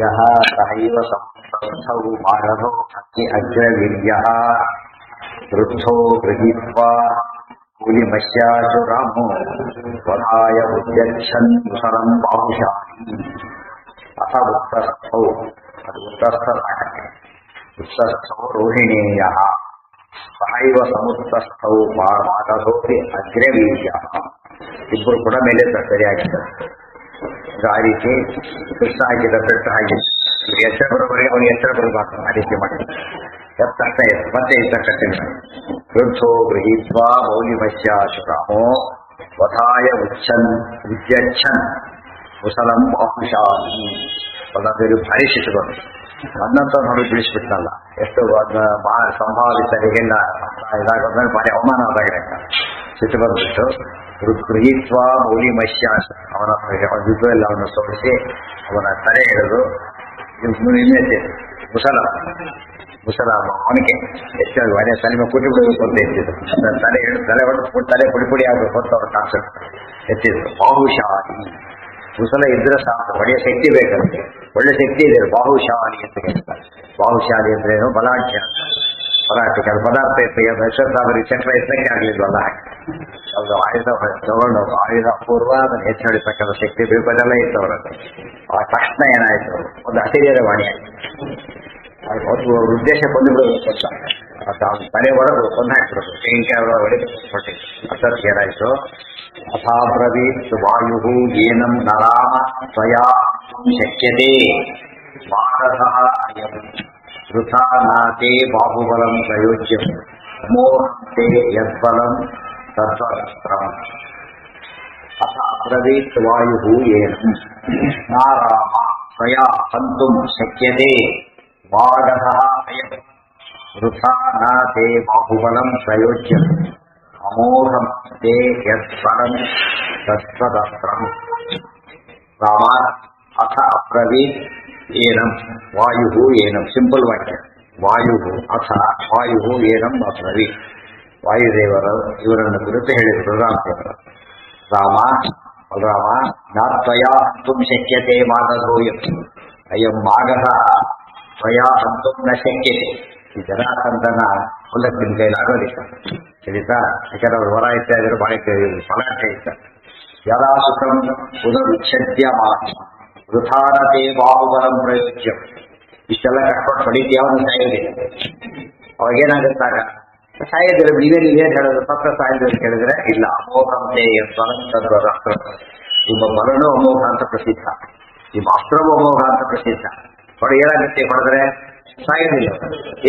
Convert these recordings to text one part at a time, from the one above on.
ಯಹ ಸಹೈವ ಸಂಸ್ಥೌ ಮಾರಭೋ ಅಗ್ನಿ ಅಗ್ರವೀರ್ಯಃ ವೃದ್ಧೋ ಗೃಹೀತ್ವಾ ಕೂಲಿಮಶ್ಯಾಸು ರಾಮೋ ವಧಾಯ ಉದ್ಯಚ್ಛನ್ ಕುಶಲಂ ಬಾಹುಶಾಲಿ ಅಥ ಉತ್ತಸ್ಥೌ ಅದು ಉತ್ತಸ್ಥೌ ರೋಹಿಣೇಯಃ ಸಹೈವ ಸಮುತ್ತಸ್ಥೌ ಮಾರಭೋಪಿ ಅಗ್ರವೀರ್ಯಃ ಇಬ್ಬರು ಕೂಡ ಮೇಲೆ ಸರಿಯಾಗಿದ್ದಾರೆ. ಆ ರೀತಿ ಕೃಷ್ಣ ಹಾಕಿದ ಪೆಟ್ಟು ಹಾಗೆ ಎಚ್ಚರ ಬರೋವರೆಗೆ ಅವನಿಗೆ ಎಚ್ಚರ ಬರಬಾರ್ದು. ಆ ರೀತಿ ಮಾಡಿ ತಕ್ಷಣ ಮತ್ತೆ ಇರ್ತಕ್ಕಂಥ ವೃದ್ಧೋ ಗೃಹೀತ್ವಾ ಮೌಲಿಮಶ್ಯಾಸು ರಾಮೋ ವಧಾಯ ಉದ್ಯಚ್ಛನ್ ಕುಶಲಂ ಬಾಹುಶಾಲಿ. ಒಂದೊಂದು ಭಾರಿ ಶಿಶುಗಳು ಅದನ್ನಂತ ನೋಡಿ ಬಿಡಿಸ್ಬಿಟ್ನಲ್ಲ. ಎಷ್ಟು ಸಂಭಾವಿತರಿಗೆಲ್ಲ ಇದಾಗೋದ್ಮೇಲೆ ಭಾರಿ ಅವಮಾನ ಆದಾಗ ಸಿಟ್ಟು ಬಂದ್ಬಿಟ್ಟು ಗೃಹೀತ್ವ ಮೌಲಿಮಶ್ಯಾಸ ಅವನ ಎಲ್ಲ ಅವನ್ನ ಸೋಡಿಸಿ ಅವನ ತಲೆ ಹಿಡಿದು ಮುಸಲ ಅವನಿಗೆ ಹೆಚ್ಚು ಮನೆ ಸನಿಮೆ ಕುಟಿ ಬಿಡಬೇಕು ಅಂತ ಎತ್ತಿದ್ರು. ತಲೆ ಹಿಡಿದು ತಲೆ ಹೊಡೆದು ತಲೆ ಪುಡಿ ಆಗಬೇಕು ಅಂತ ಅವ್ರ ಕಾನ್ಸೆಪ್ಟ್ ಎತ್ತಿದ್ರು. ಬಾಹುಶಾಲಿ ಮುಸಲ ಇದ್ರೆ ಸಾಕು, ಒಳ್ಳೆಯ ಶಕ್ತಿ ಬೇಕಂತೆ. ಒಳ್ಳೆ ಶಕ್ತಿ ಇದೆ ಬಾಹುಶಾಲಿ ಅಂತ ಹೇಳ್ತಾರೆ. ಬಾಹುಶಾಲಿ ಅಂದ್ರೆ ಏನು? ಬಲಾಢ್ಯ ಅಂತ. ಬಲಾಢ್ಯ ಕೆಲವು ಪದಾರ್ಥ ಇರ್ತದೆ ಚಕ್ರ ಎತ್ತಕ್ಕೆ ಆಗ್ಲಿಲ್ವಲ್ಲ, ಅದು ಆಯುಧ ತಗೊಂಡು ಆಯುಧ ಅಪೂರ್ವ ಅದನ್ನು ಹೆಚ್ಚು ಹೊಡಿತಕ್ಕಂಥ ಶಕ್ತಿ ಬೇಕು, ಅದೆಲ್ಲ ಇತ್ತು ಅವರಲ್ಲಿ. ಆ ತಕ್ಷಣ ಏನಾಯ್ತು, ಒಂದು ಅತಿರೇರ ವಾಣಿ ಆಯ್ತು. ಅವ್ರ ಉದ್ದೇಶ ಕೊಂದುಬಿಡಬೇಕು ಅಂತ ತಲೆ ಹೊಡೆದು ಕೊಂದು ಹಾಕ್ಬಿಡೋದು, ತೆಂಗಿನಕಾಯಿ ಹೊಡಿಬೇಕು. ಅಷ್ಟೊತ್ತಿಗೆ ಏನಾಯ್ತು, ಅಥಾಬ್ರವೀತ್ ವಾಯು ಏನಂ ನರಾಮ ತ್ವಯಾ ಶಕ್ಯತೆ ಮಾನಸಃ ಅಯಂ ವೃಥಾ ನಾತೆ ಬಾಹುಬಲಂ ಪ್ರಯೋಜ್ಯಂ ಮೋಹಂತೆ ಯದ್ಬಲಂ ತದ್ವರಸ್ತ್ರಂ. ಅಥ ಅಬ್ರವೀತ್ ವಾಯು ಏನಂ ನಾರಾಮ ತ್ವಯಾ ಹಂತುಂ ಶಕ್ಯತೆ ಮಾನಸಃ ಅಯಂ ವೃಥಾ ನಾತೆ ಬಾಹುಬಲಂ ಪ್ರಯೋಜ್ಯಂ ಅಮೋಘಂ ತೇ ಯತ್ಫಲಂ ತತ್ವದಸ್ತ್ರಂ. ರಾಮ ಅಥ ಅಬ್ರವೀತ್ ಏನಂ ವಾಯು ಏನಂ. ಸಿಂಪಲ್ ವಾಕ್ಯ. ವಾಯು ಅಥ ವಾಯು ಏನಂ ಅಬ್ರವೀತ್. ವಾಯುದೇವರು ಇವರನ್ನು ಕುರಿತು ಹೇಳಿದರು ರಾಮದೇವರು. ಬಲರಾಮ ನಾತ್ವಯಾ ಹಂತುಂ ಶಕ್ಯತೆ ಮಾನಸೋಯಂ ಅಯಂ ಮಾಗಧ ತ್ವಯಾ ಹಂತುಂ ನ ಶಕ್ಯತೆ. ಈ ಜರಾಸಂಧನ ಕೊಲ್ಲಕ್ಕೆ ನಿಮ್ ಕೈಲಾಗೋದಿಲ್ಲ, ತಿಳಿತಾ? ಯಾಕಂದ್ರೆ ಅವ್ರು ಹೊರ ಇರ್ತಾ ಇದ್ರು, ಬಾಳೆ ಫಲಾಟೆ ಇತ್ತ. ಯದಾಸುತಂ ಪುನರುಚ್ಛದ್ಯ ವೃಥಾನತೆ ಬಾಹುಬಲಂ ಪ್ರಯೋಜ್ಯಂ. ಇಷ್ಟೆಲ್ಲ ಕಟ್ಕೊಂಡು ಹೊಡಿತೀಯ, ಅವನು ಸಾಯೋದಿಲ್ಲ. ಅವಾಗೇನಾಗುತ್ತಾಗ ಸಾಯೋದಿಲ್ಲ. ನೀವೇನು ಹೇಳೋದು? ಸತ್ತ ಸಾಯೋದು ಕೇಳಿದ್ರೆ ಇಲ್ಲ. ಅಮೋಘಂತೆ ತದ್ವರಸ್ತ್ರ. ನಿಮ್ಮ ಬಲನೂ ಅಮೋಘ ಅಂತ ಪ್ರಸಿದ್ಧ, ನಿಮ್ಮ ಅಸ್ತ್ರವೂ ಅಮೋಘ ಅಂತ ಪ್ರಸಿದ್ಧ. ಹೊಡೆ ಏನಾಗುತ್ತೆ, ಹೊಡೆದ್ರೆ ಸಾಯೋದಿಲ್ಲ.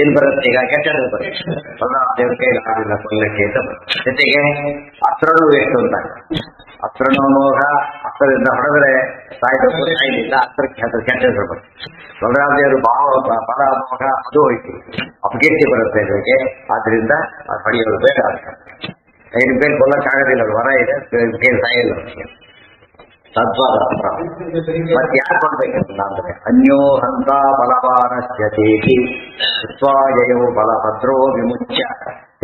ಏನ್ ಬರುತ್ತೆ ಈಗ? ಕೆಟ್ಟದ್ದು ಬರುತ್ತೆ. ದೇವ್ರ ಕೈಲಿ ಆಗಿಲ್ಲ ಕೊಲ್ಲಕ್ಕೆ ಅಂತ ಬರುತ್ತೆ. ಜೊತೆಗೆ ಅಸ್ತ್ರನೂ ಎಷ್ಟು ಅಂತ. ಅಸ್ತ್ರನೂ ಅಮೋಘ. ಅಸ್ತ್ರದಿಂದ ಹೊಡೆದ್ರೆ ಸಾಯ್ಬೇಕು, ಸಾಯ್ಲಿಲ್ಲ. ಅಸ್ತ್ರಕ್ಕೆ ಅದ್ರ ಕೆಟ್ಟದ್ದು ಬರುತ್ತೆ. ಬಲರಾಮದೇವರು ಬಲ ಅಮೋಘ, ಅದು ಹೋಯ್ತು. ಅಪಕೀರ್ತಿ ಬರುತ್ತೆ ಇವರಿಗೆ. ಆದ್ರಿಂದ ಅದು ಹೊಡೆಯೋದು ಬೇಡ. ಐದು ಕೈ ಕೊಲ್ಲಕ್ಕಾಗೋದಿಲ್ಲ, ಹೊರ ಇದೆ, ಕೈ ಸಾಯಿಲ್ಲ. ತದ್ವಾದ ಮತ್ತೆ ಯಾರು ಕೊಡ್ಬೇಕಂತ ಅಂದ್ರೆ ಅನ್ಯೋ ಹಂತ ಬಲವಾನಸ್ಯ ತೇಹಿ ಕೃತ್ವಾಯೋ ಬಲಭದ್ರೋ ವಿಮುಚ್ಯ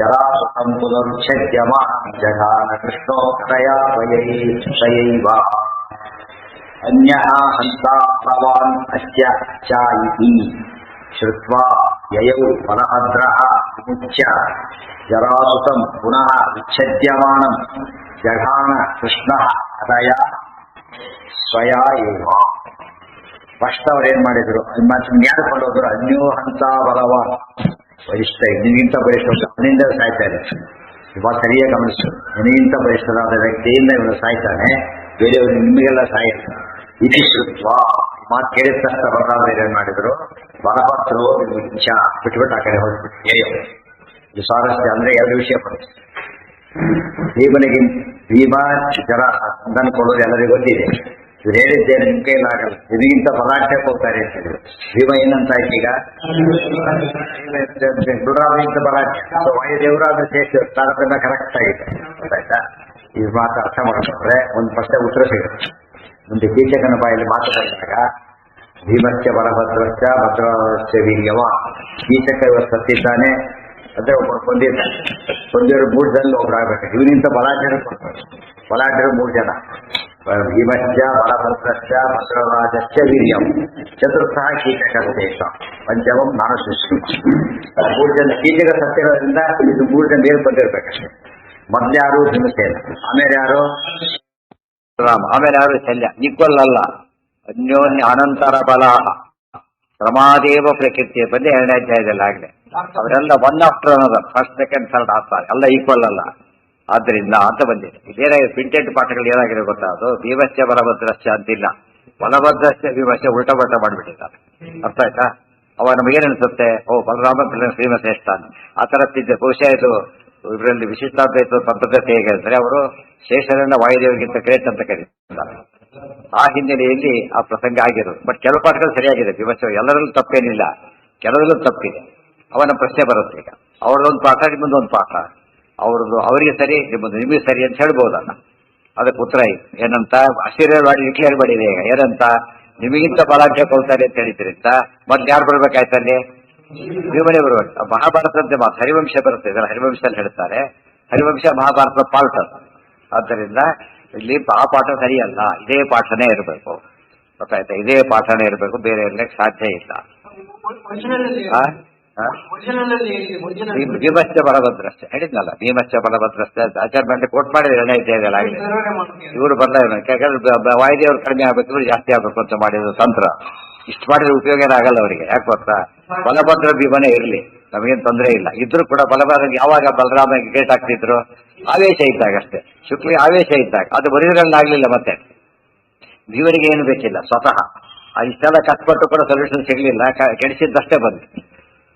ಜರಾಸುತಂ ಪುನರುಚ್ಛದ್ಯಮಾನಂ ಜಘಾನ ಕೃಷ್ಣೋ ಕಥಯಾ ತ್ವಯೈವ ಅನ್ಯಃ ಹಂತ ಬಲವಾನ್ ಅಸ್ಯ ಚ ಇತಿ ಶ್ರುತ್ವಾ ಯಯೌ ಬಲಭದ್ರಃ ವಿಮುಚ್ಯ ಜರಾಸುತಂ ಪುನಃ ವಿಚ್ಛದ್ಯಮಾನಂ ಜಘಾನ ಕೃಷ್ಣಃ ಕಥಯಾ ಸ್ವಯಾ ಏವ. ಫಸ್ಟ್ ಅವ್ರು ಏನ್ ಮಾಡಿದ್ರು, ಮತ್ತೆ ಜ್ಞಾನಕೊಂಡು ಹೋದ್ರು. ಅನ್ಯೋ ಹಂತ ಬಲವ ಬಲಿಷ್ಠ, ನಿನಗಿಂತ ಬಲಿಷ್ಠ, ಅವನಿಂದ ಸಾಯ್ತಾ ಇದೆ. ಇವಾಗ ಸರಿಯಾಗಿ ಗಮನಿಸು. ನಿನಗಿಂತ ಬಲಿಷ್ಠರಾದ ವ್ಯಕ್ತಿಯಿಂದ ಇವನು ಸಾಯ್ತಾನೆ, ಬೇರೆಯವರು ನಿಮಗೆಲ್ಲ ಸಾಯ್ತ. ಇತಿ ಶ್ರುತ್ವ ಮಾತು ಕೇಳಿದ ತಕ್ಷಣ ಬಲರಾಮರು ಏನ್ ಮಾಡಿದ್ರು, ಬಲಭದ್ರು ಮುಚ್ಚ ಬಿಟ್ಬಿಟ್ಟು ಆ ಕಡೆ ಹೋಗ್ಬಿಟ್ಟು ಏಯೋ. ಇದು ಸ್ವಾರಸ್ಯ ಅಂದ್ರೆ ಎರಡು ವಿಷಯ ಬರುತ್ತೆ. ಭೀಮನಿಗೆ ಭೀಮ ಜರಾಸಂಧನ ಕೊಡೋದು ಎಲ್ಲರಿಗೂ ಗೊತ್ತಿದೆ. ಇವ್ರು ಹೇಳಿದ್ದೇನೆ ನಿಮ್ ಕೈಲಾಗಲ್ಲ, ಇದಕ್ಕಿಂತ ಬಲಾಢ್ಯಕ್ಕೆ ಹೋಗ್ತಾರೆ ಅಂತ ಹೇಳಿದ್ರು. ಭೀಮ ಏನಂತ ಆಯ್ತು ಈಗ, ಬಲರಾಮನಿಂದ ಬಲಾಢ್ಯ. ವಾಯುದೇವರು ಅದ್ರ ಸೇರಿಸಿ ತಾರತಮ್ಯ ಕರೆಕ್ಟ್ ಆಗಿದೆ. ಗೊತ್ತಾಯ್ತಾ? ಈ ಮಾತು ಅರ್ಥ ಮಾಡ್ಕೊಂಡ್ರೆ ಒಂದು ಫಸ್ಟ್ ಉತ್ತರ ಸಿಗುತ್ತೆ. ಮುಂದೆ ಕೀಚಕನ ಬಾಯಲ್ಲಿ ಮಾತು ಬಂದಾಗ ಭೀಮಸ್ಯ ಬಲಭದ್ರಸ್ಯ ಭದ್ರಸ್ಯ ವೀರ್ಯವ. ಕೀಚಕ ಇವರು ಸತ್ತಿದ್ದಾನೆ ಅಂದ್ರೆ ಒಬ್ಬರು ಕೊಂದಿರ್ತಾರೆ. ಕೊಂದಿರು 3 ಜನ ಒಬ್ರು ಆಗ್ಬೇಕು. ಇವನಿಂತ ಬಲಾಢ್ಯರು ಕೊಡ್ತಾರೆ. ಬಲಾಢ್ಯರು 3 ಜನ. ಭೀಮಶ್ಚ ಬಲಭದ್ರಶ್ಚ ಭದ್ರರಾಜಶ್ಚ ವೀರ್ಯಂ ಚತುರ್ಥ ಕೀಚಕಸ್ತೇಷ ಪಂಚಮಂ ನಾನಶಿಷ್ಯು. ಮೂರು ಜನ ಕೀಚಕ ಸತ್ಯಗಳಿಂದ ಇದು ಮೂರು ಜನ ಏನು ಬಂದಿರ್ಬೇಕಷ್ಟೇ. ಮೊದ್ಲ್ಯಾರು ಭೀಮಸೇನ, ಆಮೇಲೆ ಯಾರು ರಾಮ, ಆಮೇಲೆ ಯಾರು ಶಲ್ಯ. ಈಕ್ವಲ್ ಅಲ್ಲ, ಅನ್ಯೋನ್ಯ ಅನಂತರ ಬಲಾಹ ಪ್ರಮಾದೇವ ಪ್ರಕೃತಿಯ ಬಂದು 2ನೇ ಅಧ್ಯಾಯದಲ್ಲಿ ಆಗಲಿ. ಅವರೆಲ್ಲ ಒನ್ ಆಫ್ಟರ್ ಅನ್ನೋದು ಫಸ್ಟ್ ಸೆಕೆಂಡ್ ಥರ್ಡ್ ಆಗ್ತಾರೆ, ಎಲ್ಲ ಈಕ್ವಲ್ ಅಲ್ಲ. ಆದ್ರಿಂದ ಅಂತ ಬಂದಿದೆ. ಇದೇನಾಗಿದೆ ಪ್ರಿಂಟೆಡ್ ಪಾಠಗಳು ಏನಾಗಿದೆ ಗೊತ್ತಾ, ಅದು ಭೀಮಶ್ಚ ಬಲಭದ್ರಶ್ಚ ಅಂತಿಲ್ಲ, ಬಲಭದ್ರಶ್ಚ ಭೀಮಶ್ಚ ಉಲ್ಟಾ ಪಲ್ಟಾ ಮಾಡಿಬಿಟ್ಟಿದ್ದಾರೆ. ಅರ್ಥ ಆಯ್ತಾ? ಅವಾಗ ನಮಗೇನು ಅನಿಸುತ್ತೆ, ಓ ಬಲರಾಮ ಶ್ರೀಮಶ್ರೇಷ್ಠ ಆ ಥರದ್ದಿದ್ದೆ. ಬಹುಶಃ ಇದು ಇದರಲ್ಲಿ ವಿಶಿಷ್ಟಾದ್ವೈತ ಸಂಪ್ರದಾಯ ಹೇಗೆ ಅಂದರೆ, ಅವರು ಶೇಷರನ್ನ ವಾಯುದೇವರಿಗಿಂತ ಗ್ರೇಟ್ ಅಂತ ಕರೀತಾರೆ. ಆ ಹಿನ್ನೆಲೆಯಲ್ಲಿ ಆ ಪ್ರಸಂಗ ಆಗಿರೋದು. ಬಟ್ ಕೆಲವು ಪಾಠಗಳು ಸರಿಯಾಗಿದೆ. ಭೀಮಶ್ಚ ಎಲ್ಲರಲ್ಲೂ ತಪ್ಪೇನಿಲ್ಲ, ಕೆಲವರಲ್ಲೂ ತಪ್ಪಿದೆ. ಅವನ ಪ್ರಶ್ನೆ ಬರುತ್ತೆ. ಈಗ ಅವ್ರದ್ದೊಂದು ಪಾಠ, ನಿಮ್ಮದೊಂದು ಪಾಠ, ಅವ್ರದ್ದು ಅವರಿಗೆ ಸರಿ, ನಿಮ್ಮದು ನಿಮಗೆ ಸರಿ ಅಂತ ಹೇಳ್ಬೋದಲ್ಲ. ಅದಕ್ಕೆ ಉತ್ತರ ಏನಂತ ಆಶ್ಚರ್ಯವಾಡಿ ಡಿಕ್ಲೇರ್ ಮಾಡಿದೆ. ಈಗ ಏನಂತ, ನಿಮಗಿಂತ ಬಲಾಢ್ಯ ಕೊಡ್ತಾರೆ ಅಂತ ಹೇಳಿದ್ರಿಂದ ಮತ್ತೆ ಯಾರು ಬರ್ಬೇಕಾಯ್ತಲ್ಲಿ? ಭೀಮನೇ ಬರ್ಬೇಕು. ಮಹಾಭಾರತದಂತೆ ಮಾತು ಹರಿವಂಶ ಬರುತ್ತೆ, ಇದರ ಹರಿವಂಶದಲ್ಲಿ ಹೇಳ್ತಾರೆ. ಹರಿವಂಶ ಮಹಾಭಾರತದ ಪಾಠ. ಆದ್ದರಿಂದ ಇಲ್ಲಿ ಆ ಪಾಠ ಸರಿಯಲ್ಲ, ಇದೇ ಪಾಠನೇ ಇರಬೇಕು. ಗೊತ್ತಾಯ್ತಾ? ಇದೇ ಪಾಠನೇ ಇರಬೇಕು, ಬೇರೆ ಇರ್ಲಿಕ್ಕೆ ಸಾಧ್ಯ ಇಲ್ಲ. ಭೀಮಶ್ಚ ಬಲಭದ್ರಶ್ಚ ಹೇಳಿದ್ನಲ್ಲ, ಭೀಮಶ್ಚ ಬಲಭದ್ರಶ್ಚ ಆಚಾರ್ಯ ಬಂಡೆ ಕೋಟ್ ಮಾಡಿದ್ರೆ 2ನೇ ಅಧ್ಯಾಯದಲ್ಲಿ ಆಗಲಿ. ಇವರು ಬದಲಾವಣೆ ವಾಯುದೇವರು ಕಡಿಮೆ ಆಗ್ಬೇಕು, ಇವರು ಜಾಸ್ತಿ ಆಗ್ಬೇಕು ಅಂತ ಮಾಡಿದ್ರು ತಂತ್ರ. ಇಷ್ಟು ಮಾಡಿದ್ರೆ ಉಪಯೋಗ ಆಗಲ್ಲ ಅವರಿಗೆ. ಯಾಕೆ ಗೊತ್ತಾ, ಬಲಭದ್ರ ಭೀಮನೇ ಇರಲಿ, ನಮಗೇನು ತೊಂದರೆ ಇಲ್ಲ. ಇದ್ರು ಕೂಡ ಬಲಭದ್ರ ಯಾವಾಗ ಬಲರಾಮನಿಗೆ ಗೇಟ್ ಆಗ್ತಿದ್ರು, ಆವೇಶ ಇದ್ದಾಗ ಅಷ್ಟೇ. ಶುಕ್ಲಿಗೆ ಆವೇಶ ಇದ್ದಾಗ, ಅದು ಬರೀದ್ರಲ್ಲಿ ಆಗ್ಲಿಲ್ಲ. ಮತ್ತೆ ಭೀಮನಿಗೆ ಏನು ಬೇಕಿಲ್ಲ, ಸ್ವತಃ ಇಷ್ಟೆಲ್ಲ ಕಷ್ಟಪಟ್ಟು ಕೂಡ ಸೊಲ್ಯೂಷನ್ ಸಿಗ್ಲಿಲ್ಲ. ಕೆಡಿಸಿದ್ದಷ್ಟೇ ಬಂದು,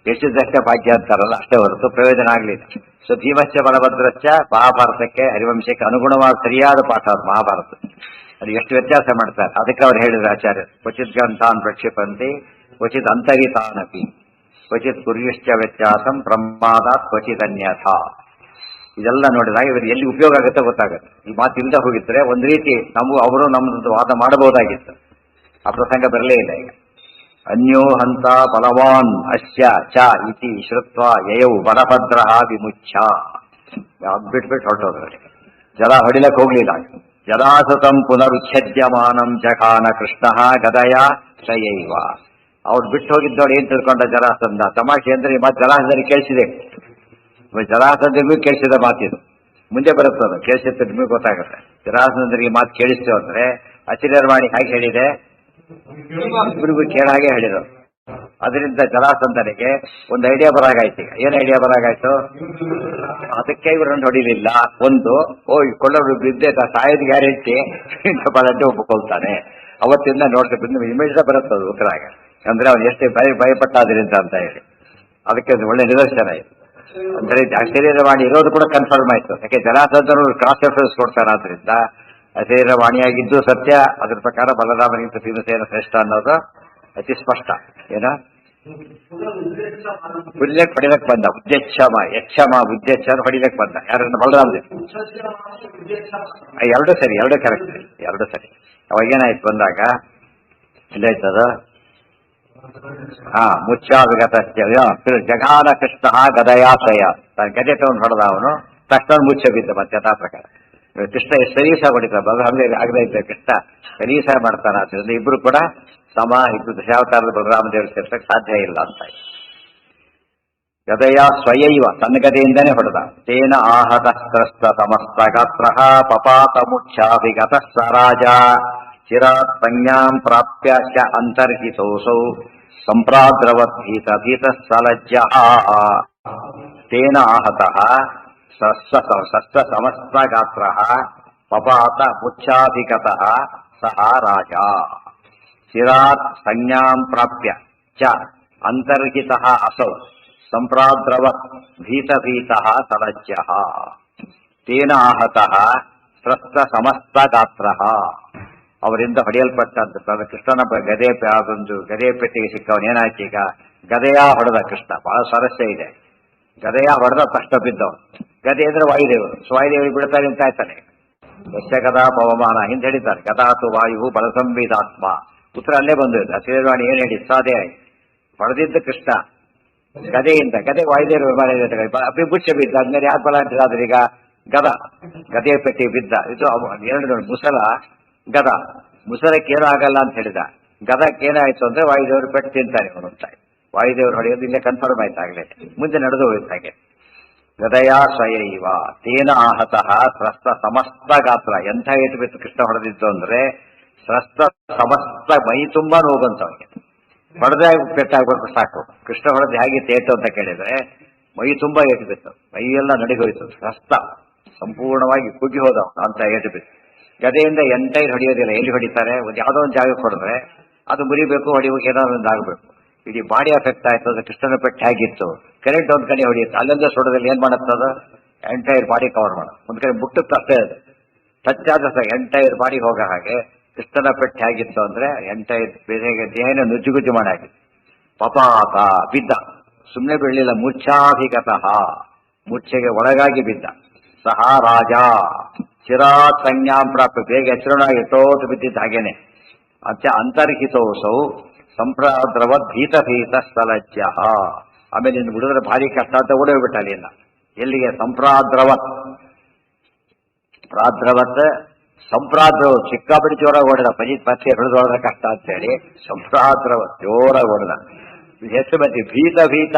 ಕೆಡಿಸಿದ್ದಷ್ಟೇ ಭಾಗ್ಯ ಅಂತಾರಲ್ಲ, ಅಷ್ಟೇ ಹೊರತು ಪ್ರಯೋಜನ ಆಗಲಿಲ್ಲ. ಸೊ ಭೀಮಶ್ಚ ಬಲಭದ್ರಶ್ಚ ಮಹಾಭಾರತಕ್ಕೆ ಹರಿವಂಶಕ್ಕೆ ಅನುಗುಣವಾದ ಸರಿಯಾದ ಪಾಠ ಅದು ಮಹಾಭಾರತ. ಅದು ಎಷ್ಟು ವ್ಯತ್ಯಾಸ ಮಾಡ್ತಾರೆ, ಅದಕ್ಕೆ ಅವ್ರು ಹೇಳಿದ್ರು ಆಚಾರ್ಯರು. ಕ್ವಚಿತ್ ಗ್ರಂಥಾನ್ ಪ್ರಕ್ಷಿಪಂತಿ ಕ್ವಚಿತ್ ಅಂತರಿತಾನಪಿ ಕ್ವಚಿತ್ ಕುರ್ಯುಶ್ಚ ವ್ಯತ್ಯಾಸಂ ಪ್ರಮಾದಾತ್ ಕ್ವಚಿತ್ ಅನ್ಯಥಾ. ಇದೆಲ್ಲ ನೋಡಿದಾಗ ಇವರು ಎಲ್ಲಿ ಉಪಯೋಗ ಆಗುತ್ತೆ ಗೊತ್ತಾಗುತ್ತೆ. ಈ ಮಾತಿಂದ ಹೋಗಿದ್ರೆ ಒಂದು ರೀತಿ ನಮಗೂ ಅವರು ನಮ್ಮದು ವಾದ ಮಾಡಬಹುದಾಗಿತ್ತು. ಆ ಪ್ರಸಂಗ ಬರಲೇ ಇಲ್ಲ. ಈಗ ಅನ್ಯೋ ಹಂತ ಬಲವಾನ್ ಅಶ್ಯ ಚ ಇತಿ ಶ್ರುತ್ವ ಯಯೌ ಬಲಭದ್ರ ವಿಮುಚ್ಛ ಬಿಟ್ಬಿಟ್ಟು ಹೊರಟೋದ್ರಲ್ಲಿ. ಜಲ ಹೊಡಿಲಕ್ಕೆ ಹೋಗ್ಲಿಲ್ಲ. ಜಲಾಸುತಂ ಪುನರುಚ್ಛದ್ಯಮಾನಂ ಜಘಾನ ಕೃಷ್ಣ ಗದಯ ಶಯೈವ. ಅವ್ರು ಬಿಟ್ಟು ಹೋಗಿದ್ದೋಡು ಏನ್ ತಿಳ್ಕೊಂಡ ಜಲಾಸಂಧ. ತಮಾಷೆ ಅಂದ್ರೆ ಮತ್ತೆ ಜಲಾಸಂಧರಿಗೆ ಕೇಳಿಸಿದೆ, ಜಲಾಸಂಧರಿಗೂ ಕೇಳಿಸಿದ ಮಾತಿದು. ಮುಂದೆ ಬರುತ್ತದ ಕೇಳಿಸುತ್ತೆ, ನಿಮಗೆ ಗೊತ್ತಾಗುತ್ತೆ. ಜಲಾಸಂಧರಿಗೆ ಮಾತು ಕೇಳಿಸ್ತೇವೆ ಅಂದ್ರೆ ಅಚಿರವಾಣಿ ಹೇಗೆ ಹೇಳಿದೆ, ಇಬ್ಬರಿಗೂ ಕೇಳಾಗೆ ಹೇಳಿದರು. ಅದರಿಂದ ಜಲಾಸಂಧನಿಗೆ ಒಂದು ಐಡಿಯಾ ಬರಾಗಾಯ್ತು. ಈಗ ಏನ್ ಐಡಿಯಾ ಬರಾಗಾಯ್ತು, ಅದಕ್ಕೆ ಇವರನ್ನು ಹೊಡಿಲಿಲ್ಲ. ಒಂದು ಕೊಳ್ಳೋರು ಬಿದ್ದೆ ಸಾಯೋದು ಗ್ಯಾರಂಟಿ ಬಲಂటే ಒಪ್ಪಿಕೊಳ್ತಾನೆ. ಅವತ್ತಿಂದ ನೋಡ್ತಾ ಇಮೇಜ್ ಬರುತ್ತದು ಉತ್ತರಾಗ, ಅಂದ್ರೆ ಅವ್ನು ಎಷ್ಟೇ ಭಯಪಟ್ಟಾದ್ರಿಂದ ಅಂತ ಹೇಳಿ. ಅದಕ್ಕೆ ಒಳ್ಳೆ ನಿದರ್ಶನ ಇದು. ಅಂದ್ರೆ ಅಶರೀರವಾಣಿ ಇರೋದು ಕೂಡ ಕನ್ಫರ್ಮ್ ಆಯ್ತು. ಯಾಕೆ ಜಲಾಸಂಧರು ಕ್ರಾಸ್ ರೆಫರೆನ್ಸ್ ಕೊಡ್ತಾರೆ. ಆದ್ರಿಂದ ಅಶರೀರವಾಣಿಯಾಗಿದ್ದು ಸತ್ಯ. ಅದ್ರ ಪ್ರಕಾರ ಬಲರಾಮನಿಗಿಂತ ಭೀಮಸೇನ ಶ್ರೇಷ್ಠ ಅನ್ನೋದು ಅತಿ ಸ್ಪಷ್ಟ. ಏನ ಉಲ್ಲೇಖ ಹೊಡಿಲಕ್ ಬಂದ, ಉದ್ಯಕ್ಷಮ ಯಕ್ಷಮ ಉದ್ಯಕ್ಷ ಹೊಡಿಲಕ್ ಬಂದ. ಯಾರನ್ನ? ಬಲರಾಮದೇವ್. ಎರಡು ಸರಿ, ಎರಡು ಕರೆಕ್ಟ್, ಎರಡು ಸರಿ. ಅವಾಗ ಏನಾಯ್ತು ಬಂದಾಗ ಇಲ್ಲಾಯ್ತದ ಮುಚ್ಚಾವಿಗತ ಜಗಾನ ಕೃಷ್ಣ ಗದಯಾಶಯ. ತಾನು ಗದೆ ತಗೊಂಡು ಹೊಡೆದ ಅವನು, ತಕ್ಷಣ ಮುಚ್ಚ ಬಿದ್ದ. ಮತ್ತೆ ಯಥಾ ಪ್ರಕಾರ ಕೃಷ್ಣ ಸರೀಸ ಹೊಡಿತ, ಬಲರಾಮದೇವಿ ಆಗದೇ ಇದ್ದ ಕೃಷ್ಣ ಸರೀಸ ಮಾಡ್ತಾನ. ಅದರಿಂದ ಇಬ್ರು ಕೂಡ ಸಮ. ಇದು ದಶಾವತಾರದ ಬಲರಾಮದೇವರು ಸೇರ್ಸಕ್ಕೆ ಸಾಧ್ಯ ಇಲ್ಲ ಅಂತ. ಗದಯ ಸ್ವಯೈವ, ತನ್ನ ಗದೆಯಿಂದನೇ ಹೊಡೆದ. ತೇನ ಆಹತಸ್ತ್ರಸ್ತ ಸಮಸ್ತ ಗಾತ್ರ ಪಪಾತ ಮುಚ್ಚಾಭಿಗತ ಸ ರಾಜ ಚಿರಾತ್ ಸಂಜ್ಞಾಂ ಪ್ರಾಪ್ಯ ಚ ಅಂತರ್ಹಿತೋಸೌ ಸಂಪ್ರಾದ್ರವದ್ಭೀತ ಭೀತ ಸಲಜ್ಜ. ತೇನ ಆಹತಃ ಸಸ್ತ ಸಮಸ್ತ ಗಾತ್ರ ಪಪಾತ ಮುಚ್ಚಾಭಿಗತಃ ಸಹ ರಾಜ ಚಿರಾತ್ ಸಂಜ್ಞಾಂ ಪ್ರಾಪ್ಯ ಚ ಅಂತರ್ಹಿತಃ ಅಸೌ ಸಂಪ್ರಾದ್ರವತ್ ಭೀತ ಭೀತಃ ಸಲಜ್ಜ. ತೇನ ಆಹತಃ ಸ್ರಸ್ತ ಸಮಸ್ತ ಗಾತ್ರ, ಅವರಿಂದ ಹೊಡೆಯಲ್ಪಟ್ಟಂತ ಕೃಷ್ಣನ ಗದೆ ಒಂದು ಗದೆಯ ಪೆಟ್ಟಿಗೆ ಸಿಕ್ಕವನೇನಾಯ್ತು. ಈಗ ಗದೆಯ ಹೊಡೆದ ಕೃಷ್ಣ, ಬಹಳ ಸ್ವಾರಸ್ಯ ಇದೆ. ಗದೆಯ ಹೊಡೆದ ತಕ್ಷಣ ಬಿದ್ದವ. ಗದೆ ಅಂದ್ರೆ ವಾಯುದೇವರು, ವಾಯುದೇವರು ಬಿಡ್ತಾರೆ ಅಂತ ಆಯ್ತಾನೆ. ಯಶ ಗದಾ ಪವಮಾನ ಹಿಂದೆ ಹೇಳಿದ್ದಾರೆ. ಗದಾತು ವಾಯು ಬಲ ಸಂವಿಧಾತ್ಮ. ಉತ್ತರ ಅಲ್ಲೇ ಬಂದಿದೆ. ಅಶರೀರವಾಣಿ ಏನ್ ಹೇಳಿ ಸಾಧೆ ಆಯ್ತು. ಹೊಡೆದಿದ್ದ ಕೃಷ್ಣ ಗದೆಯಿಂದ, ಗದೆ ವಾಯುದೇವರು ಬುಚ್ಚ ಬಿದ್ದ. ಆದ್ಮೇಲೆ ಯಾರು ಬಲ ಅಂತಿದ್ರೆ ಈಗ ಗದೆಯ ಪೆಟ್ಟಿ ಬಿದ್ದ. ಇದು ಎರಡು ಮುಸಲ ಗದ ಮುಸರಕ್ಕೇನೂ ಆಗಲ್ಲ ಅಂತ ಹೇಳಿದ. ಗದಕ್ಕೇನಾಯ್ತು ಅಂದ್ರೆ ವಾಯುದೇವರು ಪೆಟ್ಟು ತಿಂತಾನೆ ಅವನು ಅಂತ. ವಾಯುದೇವರು ಹೊಡೆಯೋದು ಇಲ್ಲೇ ಕನ್ಫರ್ಮ್ ಆಯ್ತಾಗಲೇ, ಮುಂದೆ ನಡೆದು ಹೋಯ್ತು ಹಾಗೆ. ಗದಯ ಸ್ವಯೈವ ತೇನ ಆಹತಃ ಸ್ರಸ್ತ ಸಮಸ್ತ ಗಾತ್ರ. ಎಂಥ ಏಟು ಬಿತ್ತು ಕೃಷ್ಣ ಹೊಡೆದಿತ್ತು ಅಂದ್ರೆ ಸ್ರಸ್ತ ಸಮಸ್ತ ಮೈ ತುಂಬಾ ನೋವು ಬಂತು ಅವನಿಗೆ. ಹೊಡೆದೇ ಪೆಟ್ಟಾಗ್ಬೇಕು ಸಾಕು. ಕೃಷ್ಣ ಹೊಡೆದು ಹೇಗಿತ್ತು ಏಟು ಅಂತ ಕೇಳಿದ್ರೆ ಮೈ ತುಂಬಾ ಏಟು ಬಿತ್ತು, ಮೈಯೆಲ್ಲ ನಡಿಗೋಯ್ತು, ಸ್ರಸ್ತ ಸಂಪೂರ್ಣವಾಗಿ ಕುಗ್ಗಿ ಹೋದ ಅಂತ ಏಟು ಬಿತ್ತು. ಗದೆಯಿಂದ ಎಂಟೈರ್ ಹೊಡೆಯೋದಿಲ್ಲ, ಎಲ್ಲಿ ಹೊಡಿತಾರೆ? ಒಂದು ಯಾವುದೋ ಒಂದು ಜಾಗಕ್ಕೆ ಹೊಡೆದ್ರೆ ಅದು ಮುರಿಬೇಕು, ಹೊಡಿಬೇಕು, ಏನಾದ್ರು ಒಂದು ಆಗಬೇಕು. ಇಡೀ ಬಾಡಿ ಎಫೆಕ್ಟ್ ಆಯ್ತು. ಅದು ಕೃಷ್ಣನ ಪೆಟ್ಟು ಹೇಗಿತ್ತು, ಕರೆಂಟ್ ಒಂದ್ ಕಡೆ ಹೊಡೆಯುತ್ತೆ, ಅಲ್ಲೊಂದೇ ಸೊಡದಲ್ಲಿ ಏನ್ ಮಾಡುತ್ತದ ಎಂಟೈರ್ ಬಾಡಿ ಕವರ್ ಮಾಡೋದು. ಒಂದ್ ಕಡೆ ಮುಟ್ಟುತ್ತೆ ಅಷ್ಟೇ, ಅದು ಟಚ್ ಆದ ಎಂಟೈರ್ ಬಾಡಿ ಹೋಗೋ ಹಾಗೆ ಕೃಷ್ಣನ ಪೆಟ್ಟು ಹೇಗಿತ್ತು ಅಂದ್ರೆ ಎಂಟೈರ್ ದೇಹನ ನುಜ್ಜುಗುಜ್ಜು ಮಾಡಾಗಿತ್ತು. ಪಪಾತ ಬಿದ್ದ, ಸುಮ್ಮನೆ ಬೀಳಲಿಲ್ಲ, ಮೂರ್ಛಾಭಿಗತಃ ಮೂರ್ಛೆಗೆ ಒಳಗಾಗಿ ಬಿದ್ದ. ಸಹ ರಾಜ ಚಿರಾತ್ ಸಂಜ್ಞಾಂ ಪ್ರಾಪ್ತ, ಬೇಗ ಎಚ್ಚರನಾಗಿ ಎಷ್ಟೋತು ಬಿದ್ದಿದ್ದ ಹಾಗೇನೆ. ಅಂತರ್ಹಿತೋಸೌ ಸಂಪ್ರಾದ್ರವತ್ ಭೀತ ಭೀತ ಸ್ಥಲಜ್ಯ. ಆಮೇಲೆ ಇನ್ನು ಬಿಡಿದ್ರೆ ಭಾರಿ ಕಷ್ಟ ಅಂತ ಓಡೋಗ್ಬಿಟ್ಟ ಅಲ್ಲಿಂದ. ಎಲ್ಲಿಗೆ? ಸಂಪ್ರಾದ್ರವತ್. ಪ್ರಾದ್ರವತ್ ಸಂಪ್ರಾದ್ರವತ್ ಸಿಕ್ಕಾಬಿಡಿ ಜೋರಾಗಿ ಓಡಿದ. ಪತ್ತೆ ಹಿಡಿದೋಡ್ರೆ ಕಷ್ಟ ಅಂತ ಹೇಳಿ ಸಂಪ್ರಾದ್ರವತ್ ಜೋರಾಗಿ ಓಡಿದ. ಹೆಚ್ಚು ಮಂದಿ ಭೀತ ಭೀತ,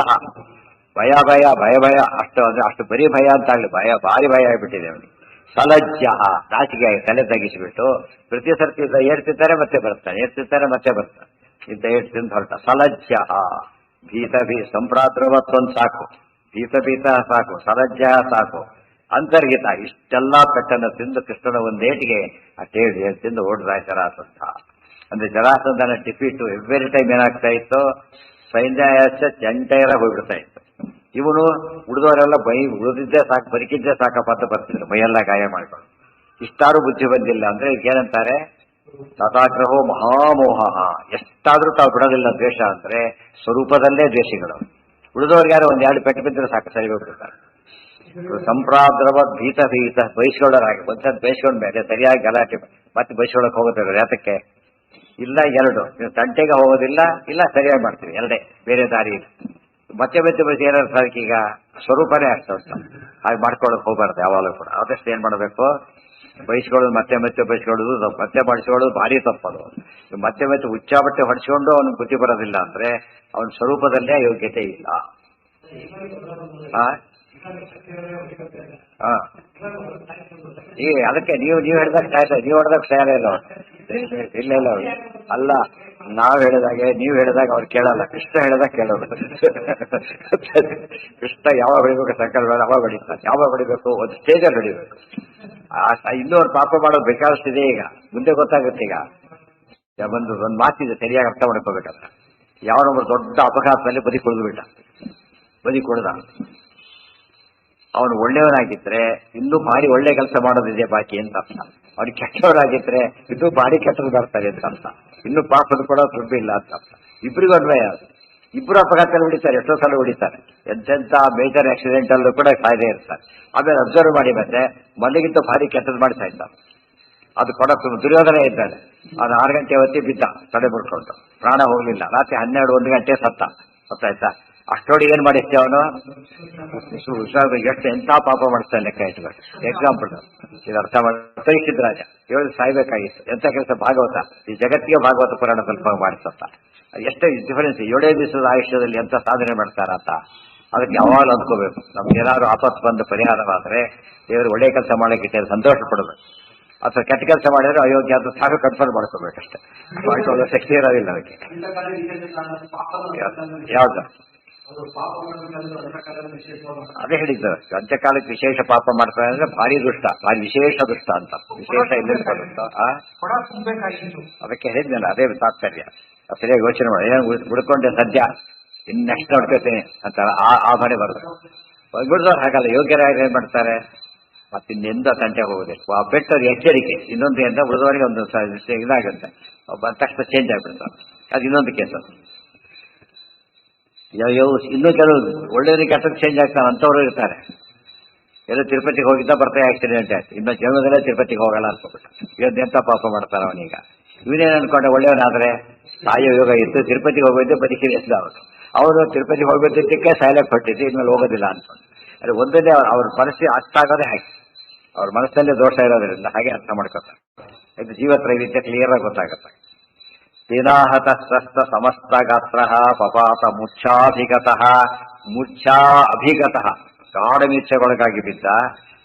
ಭಯ ಭಯ ಭಯ ಭಯ, ಅಷ್ಟು ಅಂದ್ರೆ ಅಷ್ಟು ಬರೀ ಭಯ ಅಂತ ಆಗಲಿ, ಭಯ ಭಾರಿ ಭಯ ಆಗಿಬಿಟ್ಟಿದೆ ಅವನಿಗೆ. ಸಲಜ್ಜ ನಾಚಿಕೆ ತಲೆ ತಗ್ಗಿಸಿಬಿಟ್ಟು ಪ್ರತಿ ಸರ್ತಿ ಏರ್ತಿದ್ದಾರೆ ಮತ್ತೆ ಬರ್ತಾನೆ, ಏರ್ತಿದ್ದಾರೆ ಮತ್ತೆ ಬರ್ತಾನೆ, ಇದ್ದ ಏರ್ತಿಂದ ಹೊರಟ. ಸಲಜ್ಜ ಭೀತ ಸಂಪ್ರಾದ್ರವತ್ ಒಂದು ಸಾಕು, ಭೀತ ಭೀತ ಸಾಕು, ಸಲಜ್ಜ ಸಾಕು, ಅಂತರ್ಗಿತ ಇಷ್ಟೆಲ್ಲ ಪೆಟ್ಟನ್ನು ತಿಂದು ಕೃಷ್ಣನ ಒಂದೇಟಿಗೆ ಆ ಟೇಳಿ ತಿಂದು ಓಡಿದ ಜರಾಸಂಧ. ಅಂದ್ರೆ ಜರಾಸಂಧನ ಡಿಫೀಟು ಎವ್ರಿ ಟೈಮ್ ಏನಾಗ್ತಾ ಇತ್ತು, ಸೈನ್ಯ ಎಂಟೈರ ಹೋಗ್ಬಿಡ್ತಾ ಇತ್ತು. ಇವನು ಉಳಿದವರೆಲ್ಲ ಉಳಿದಿದ್ದೇ ಸಾಕು, ಬದುಕಿದ್ದೇ ಸಾಕಪ್ಪ ಅಂತ ಬರ್ತಿದ್ರು, ಮೈಯೆಲ್ಲ ಗಾಯ ಮಾಡ್ಕೊಂಡು. ಇಷ್ಟಾರು ಬುದ್ಧಿ ಬಂದಿಲ್ಲ ಅಂದ್ರೆ ಏನಂತಾರೆ, ತಥಾಗ್ರಹೋ ಮಹಾಮೋಹ. ಎಷ್ಟಾದ್ರೂ ತಾವು ಬಿಡೋದಿಲ್ಲ ದ್ವೇಷ ಅಂದ್ರೆ ಸ್ವರೂಪದಲ್ಲೇ ದ್ವೇಷಿಗಳು. ಉಳಿದವ್ರಿಗೆ ಯಾರು ಒಂದೆರಡು ಪೆಟ್ಟು ಬಿದ್ದರೆ ಸಾಕು, ಸರಿ ಹೋಗ್ಬಿಡ್ತಾರೆ. ಸಂಪ್ರಾದ್ರವ ಭೀತ ಭೀತ ಬಯಸ್ಕೊಳ್ಳೋರಾಗಿ ಒಂದ್ಸತ್ ಬಯಸ್ಕೊಂಡ ಮೇಲೆ ಸರಿಯಾಗಿ ಗಲಾಟೆ ಮತ್ತೆ ಬಯಸ್ಕೊಳಕ್ ಹೋಗೋದಿಲ್ಲ. ಯಾತಕ್ಕೆ? ಇಲ್ಲ ಎರಡು ತಂಟೆಗೆ ಹೋಗೋದಿಲ್ಲ, ಇಲ್ಲ ಸರಿಯಾಗಿ ಮಾಡ್ತೀವಿ, ಎರಡೇ, ಬೇರೆ ದಾರಿ ಇಲ್ಲ. ಮತ್ತೆ ಮತ್ತೆ ಬಯಸಿ ಏನಾದ್ರು ಈಗ ಸ್ವರೂಪನೇ ಆಗ್ತಾ ಉಂಟು. ಹಾಗೆ ಮಾಡ್ಕೊಳಕ್ ಹೋಗ್ಬಾರ್ದು ಯಾವಾಗಲೂ ಕೂಡ. ಆದಷ್ಟು ಏನ್ ಮಾಡಬೇಕು, ಬಯಸ್ಕೊಳ್ಳೋದು ಮತ್ತೆ ಮತ್ತೆ ಬಯಸ್ಕೊಳ್ಳೋದು, ಮತ್ತೆ ಬಳಸ್ಕೊಳ್ಳೋದು ಭಾರಿ ತಪ್ಪದು. ಮತ್ತೆ ಮತ್ತೆ ಉಚ್ಚಾಬಟ್ಟೆ ಹೊಡಿಸ್ಕೊಂಡು ಅವನಿಗೆ ಬುದ್ಧಿ ಬರೋದಿಲ್ಲ ಅಂದ್ರೆ ಅವನ ಸ್ವರೂಪದಲ್ಲೇ ಯೋಗ್ಯತೆ ಇಲ್ಲ. ಈಗ ಅದಕ್ಕೆ ನೀವು ಹೇಳಿದಾಗ ಸಾಯ್ತಾ, ನೀವು ಹೊಡೆದಾಗ ಸಾಯಲ್ಲ ಇಲ್ಲ ಇಲ್ಲ ಇಲ್ಲ ಅಲ್ಲ, ನಾವ್ ಹೇಳಿದಾಗೆ ನೀವು ಹೇಳಿದಾಗ ಅವ್ರು ಕೇಳಲ್ಲ, ಕೃಷ್ಣ ಹೇಳಿದಾಗ ಕೇಳೋದು. ಕೃಷ್ಣ ಯಾವಾಗ ಹೊಡಿಬೇಕು ಸಂಕಲ್ಪ ಯಾವಾಗ ಹೊಡಿತಾನೆ, ಯಾವಾಗ ಹೊಡಿಬೇಕು ಒಂದು ಸ್ಟೇಜಲ್ಲಿ ಹೊಡಿಬೇಕು. ಇನ್ನೂ ಅವ್ರು ಪಾಪ ಮಾಡೋದು ಬೇಕಾದಷ್ಟಿದೆ. ಈಗ ಮುಂದೆ ಗೊತ್ತಾಗುತ್ತೆ. ಈಗ ಒಂದು ಮಾತಿದೆ, ಸರಿಯಾಗಿ ಅರ್ಥ ಮಾಡ್ಕೋಬೇಕಂತ. ಯಾವನೊಬ್ಬರು ದೊಡ್ಡ ಅಪಘಾತದಲ್ಲಿ ಬದಿ ಕುಡಿದ್ಬಿಟ್ಟ, ಬದಿ ಕುಡ್ದ. ಅವನು ಒಳ್ಳೆಯವನಾಗಿದ್ರೆ ಇನ್ನೂ ಭಾರಿ ಒಳ್ಳೆ ಕೆಲಸ ಮಾಡೋದಿದೆ ಬಾಕಿ ಅಂತ ಅರ್ಥ. ಅವ್ನಿಗೆ ಕೆಟ್ಟವರಾಗಿದ್ರೆ ಇನ್ನೂ ಭಾರಿ ಕೆಟ್ಟದ್ದು ಬರ್ತಾರೆ ಅಂತ ಅರ್ಥ. ಇನ್ನೂ ಪಾಪದ ಕೂಡ ಸುದ್ದಿ ಇಲ್ಲ ಅಂತ ಅರ್ಥ. ಇಬ್ಬರಿಗೂ ಅನ್ವಯ. ಇಬ್ಬರು ಅಪಘಾತದಲ್ಲಿ ಹೊಡಿತಾರೆ, ಎಷ್ಟೋ ಸಲ ಹೊಡಿತಾರೆ. ಎಂತೆಂಥ ಮೇಜರ್ ಆಕ್ಸಿಡೆಂಟ್ ಅಲ್ಲೂ ಕೂಡ ಕಾಯ್ದೆ ಇರ್ತಾರೆ. ಆಮೇಲೆ ಅಬ್ಸರ್ವ್ ಮಾಡಿ ಮತ್ತೆ ಮೊದಲಿಗಿಂತ ಭಾರಿ ಕೆಟ್ಟದ್ದು ಮಾಡ್ತಾ ಇದ್ದಾರೆ. ಅದು ಕೊಡಕ್ಕೆ ದುರ್ಯೋಧನ ಇದ್ದಾನೆ. ಅದು 6 ಗಂಟೆ ಹೊತ್ತಿ ಬಿದ್ದ, ತಡೆ ಬಿಡ್ಕೊಂಡು ಪ್ರಾಣ ಹೋಗ್ಲಿಲ್ಲ. ರಾತ್ರಿ 12-1 ಗಂಟೆ ಸತ್ತ. ಗೊತ್ತಾಯ್ತಾ? ಅಷ್ಟೊಳಗೆ ಏನ್ ಮಾಡಿಸ್ತೆ ಅವನು, ಎಷ್ಟು ಎಂಥ ಪಾಪ ಮಾಡಿಸ್ತಾನೆ ಲೆಕ್ಕ ಇಟ್ಬೇಕು. ಎಕ್ಸಾಂಪಲ್ ಇದು ಅರ್ಥ ಮಾಡಿ. ಪರೀಕ್ಷಿತ್ ರಾಜ ಹೇಳಿ ಸಾಯ್ಬೇಕಾಗಿತ್ತು, ಎಂಥ ಕೆಲಸ. ಭಾಗವತ ಈ ಜಗತ್ತಿಗೆ ಭಾಗವತ ಪುರಾಣ ಸ್ವಲ್ಪ ಮಾಡಿಸತ್ತ. ಎಷ್ಟೇ ಡಿಫರೆನ್ಸ್, 7 ದಿವಸದ ಆಯುಷ್ಯದಲ್ಲಿ ಎಂತ ಸಾಧನೆ ಮಾಡ್ತಾರ ಅಂತ. ಅದಕ್ಕೆ ಯಾವಾಗಲೂ ಅಂದ್ಕೋಬೇಕು, ನಮ್ಗೆ ಏನಾದ್ರು ಆಪತ್ತು ಬಂದು ಪರಿಹಾರವಾದ್ರೆ ದೇವರು ಒಳ್ಳೆ ಕೆಲಸ ಮಾಡಲಿಕ್ಕೆ ಸಂತೋಷ ಪಡಬೇಕು. ಅಥವಾ ಕೆಟ್ಟ ಕೆಲಸ ಮಾಡಿದ್ರೆ ಅಯೋಗ್ಯ ಅಂತ ಸಾಕು ಕನ್ಫರ್ಮ್ ಮಾಡ್ಕೋಬೇಕಷ್ಟೇ. ಮಾಡ್ಕೊಳ್ಳೋ ಶಕ್ತಿ ಇರೋದಿಲ್ಲ ಅದಕ್ಕೆ. ಯಾವ್ದು ಅದೇ ಹೇಳಿದ್ದು, ಅಂತ್ಯಕಾಲಕ್ಕೆ ವಿಶೇಷ ಪಾಪ ಮಾಡ್ತಾರೆ ಅಂದ್ರೆ ಭಾರಿ ದುಷ್ಟ, ಭಾರಿ ವಿಶೇಷ ದುಷ್ಟ ಅಂತ. ವಿಶೇಷ ಇಲ್ಲಿಂದ ಅದಕ್ಕೆ ಹೇಳಿದ್ನಲ್ಲ, ಅದೇ ತಾತ್ಪರ್ಯ. ಸರಿಯಾಗಿ ಯೋಚನೆ ಮಾಡಿ, ಏನು ಉಳ್ಕೊಂಡೆ ಸದ್ಯ ಇನ್ನು ನೆಕ್ಸ್ಟ್ ನೋಡ್ಕೋತೀನಿ ಅಂತ ಆ ಮನೆ ಬರುತ್ತೆ. ಬಿಡ್ದವ್ರು ಹಾಗಲ್ಲ, ಯೋಗ್ಯರಾಗಿ ಏನ್ ಮಾಡ್ತಾರೆ, ಮತ್ತಿನ್ನೆಂದ ತಂಟೆ ಹೋಗೋದಿಲ್ಲ. ಆ ಬೆಟ್ಟದ ಎಚ್ಚರಿಕೆ. ಇನ್ನೊಂದು ಅಂತ ಉಳಿದವರಿಗೆ ಒಂದು ಇದಾಗುತ್ತೆ, ತಕ್ಷಣ ಚೇಂಜ್ ಆಗಿಬಿಡ್ತಾರೆ. ಅದು ಇನ್ನೊಂದು ಕೇಸ್. ಇನ್ನೂ ಕೆಲವು ಒಳ್ಳೆಯವ್ರಿಗೆ ಕೆಟ್ಟದ್ದು ಚೇಂಜ್ ಆಗ್ತಾನೆ ಅಂತವ್ರು ಇರ್ತಾರೆ. ಎಲ್ಲೋ ತಿರುಪತಿಗೆ ಹೋಗಿದ್ದ ಬರ್ತಾ ಆಕ್ಸಿಡೆಂಟ್ ಆಯ್ತು, ಇನ್ನು ಜನ್ಮದಲ್ಲೇ ತಿರುಪತಿಗೆ ಹೋಗಲ್ಲ ಅನ್ಕೋಬಿಟ್ಟು ಎಂತ ಪಾಪ ಮಾಡ್ತಾರ ಅವನೀಗ. ಇವನೇನು ಅನ್ಕೊಂಡೆ, ಒಳ್ಳೆಯವನಾದ್ರೆ ಸಾಯೋ ಯೋಗ ಇತ್ತು, ತಿರುಪತಿಗೆ ಹೋಗೋದೇ ಬದುಕಿದೆ ಅಂತ. ಅವರು ತಿರುಪತಿಗೆ ಹೋಗೋದಿದ್ದಕ್ಕೆ ಸಾಯಲಕ್ಕೆ ಹೊಟ್ಟಿದ್ದು, ಇನ್ಮೇಲೆ ಹೋಗೋದಿಲ್ಲ ಅನ್ಕೊಂಡು. ಅದು ಒಂದನೇ ಅವ್ರ ಮನಸ್ಸಿಗೆ ಅಷ್ಟಾಗೋದೇ ಹಾಗೆ, ಅವ್ರ ಮನಸ್ಸಲ್ಲೇ ದೋಷ ಇರೋದ್ರಿಂದ ಹಾಗೆ ಅರ್ಥ ಮಾಡ್ಕೊತಾರೆ. ಇದು ಜೀವತ್ರೈವಿಧ್ಯ ಕ್ಲಿಯರ್ ಆಗಿ ಗೊತ್ತಾಗುತ್ತೆ. ಪಿನಾಹತ ಸ್ವಸ್ಥ ಸಮಸ್ತ ಗಾತ್ರ ಪಪಾತ ಮೂರ್ಛಾಭಿಗತಃ ಮೂರ್ಛಾ ಅಭಿಗತಃ ಗಾಢಮೀರ್ಛೆಗೊಳಗಾಗಿ ಬಿದ್ದ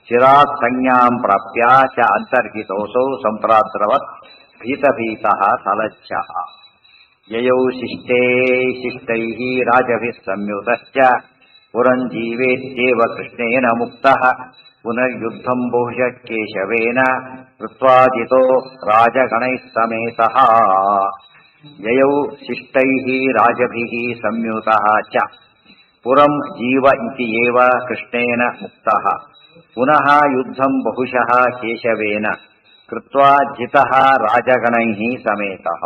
ಚಿರಾತ್ ಸಂಜ್ಞಾಂ ಪ್ರಾಪ್ಯ ಚ ಅಂತರ್ಹಿತೋಸೌ ಸಂಪ್ರಾದ್ರವತ್ ಭೀತಭೀತಃ ಸಲಜ್ಜ ಯಯೌ ಶಿಷ್ಟೈಃ ರಾಜಭಿಃ ಸಂಯುತಶ್ಚ ಪುರಂಜೀವೇತ್ಯೇವ ಕೃಷ್ಣೇನ ಮುಕ್ತಃ ಪುನರ್ಯುದ್ಧಂ ಬಹುಶಃ ಕೇಶವೇನ ಕೃತ್ವಾಜಿತೋ ರಾಜಗಣೈಃ ಸಮೇತಃ ಯಯೌ ಶಿಷ್ಟೈಃ ರಾಜಭಿಃ ಸಂಯುತಃ ಚ ಪುರಂ ಜೀವ ಇತಿ ಏವ ಕೃಷ್ಣೇನ ಮುಕ್ತಃ ಪುನಃ ಯುದ್ಧಂ ಬಹುಶಃ ಕೇಶವೇನ ಕೃತ್ವಾ ಜಿತಃ ರಾಜಗಣೈಃ ಸಮೇತಃ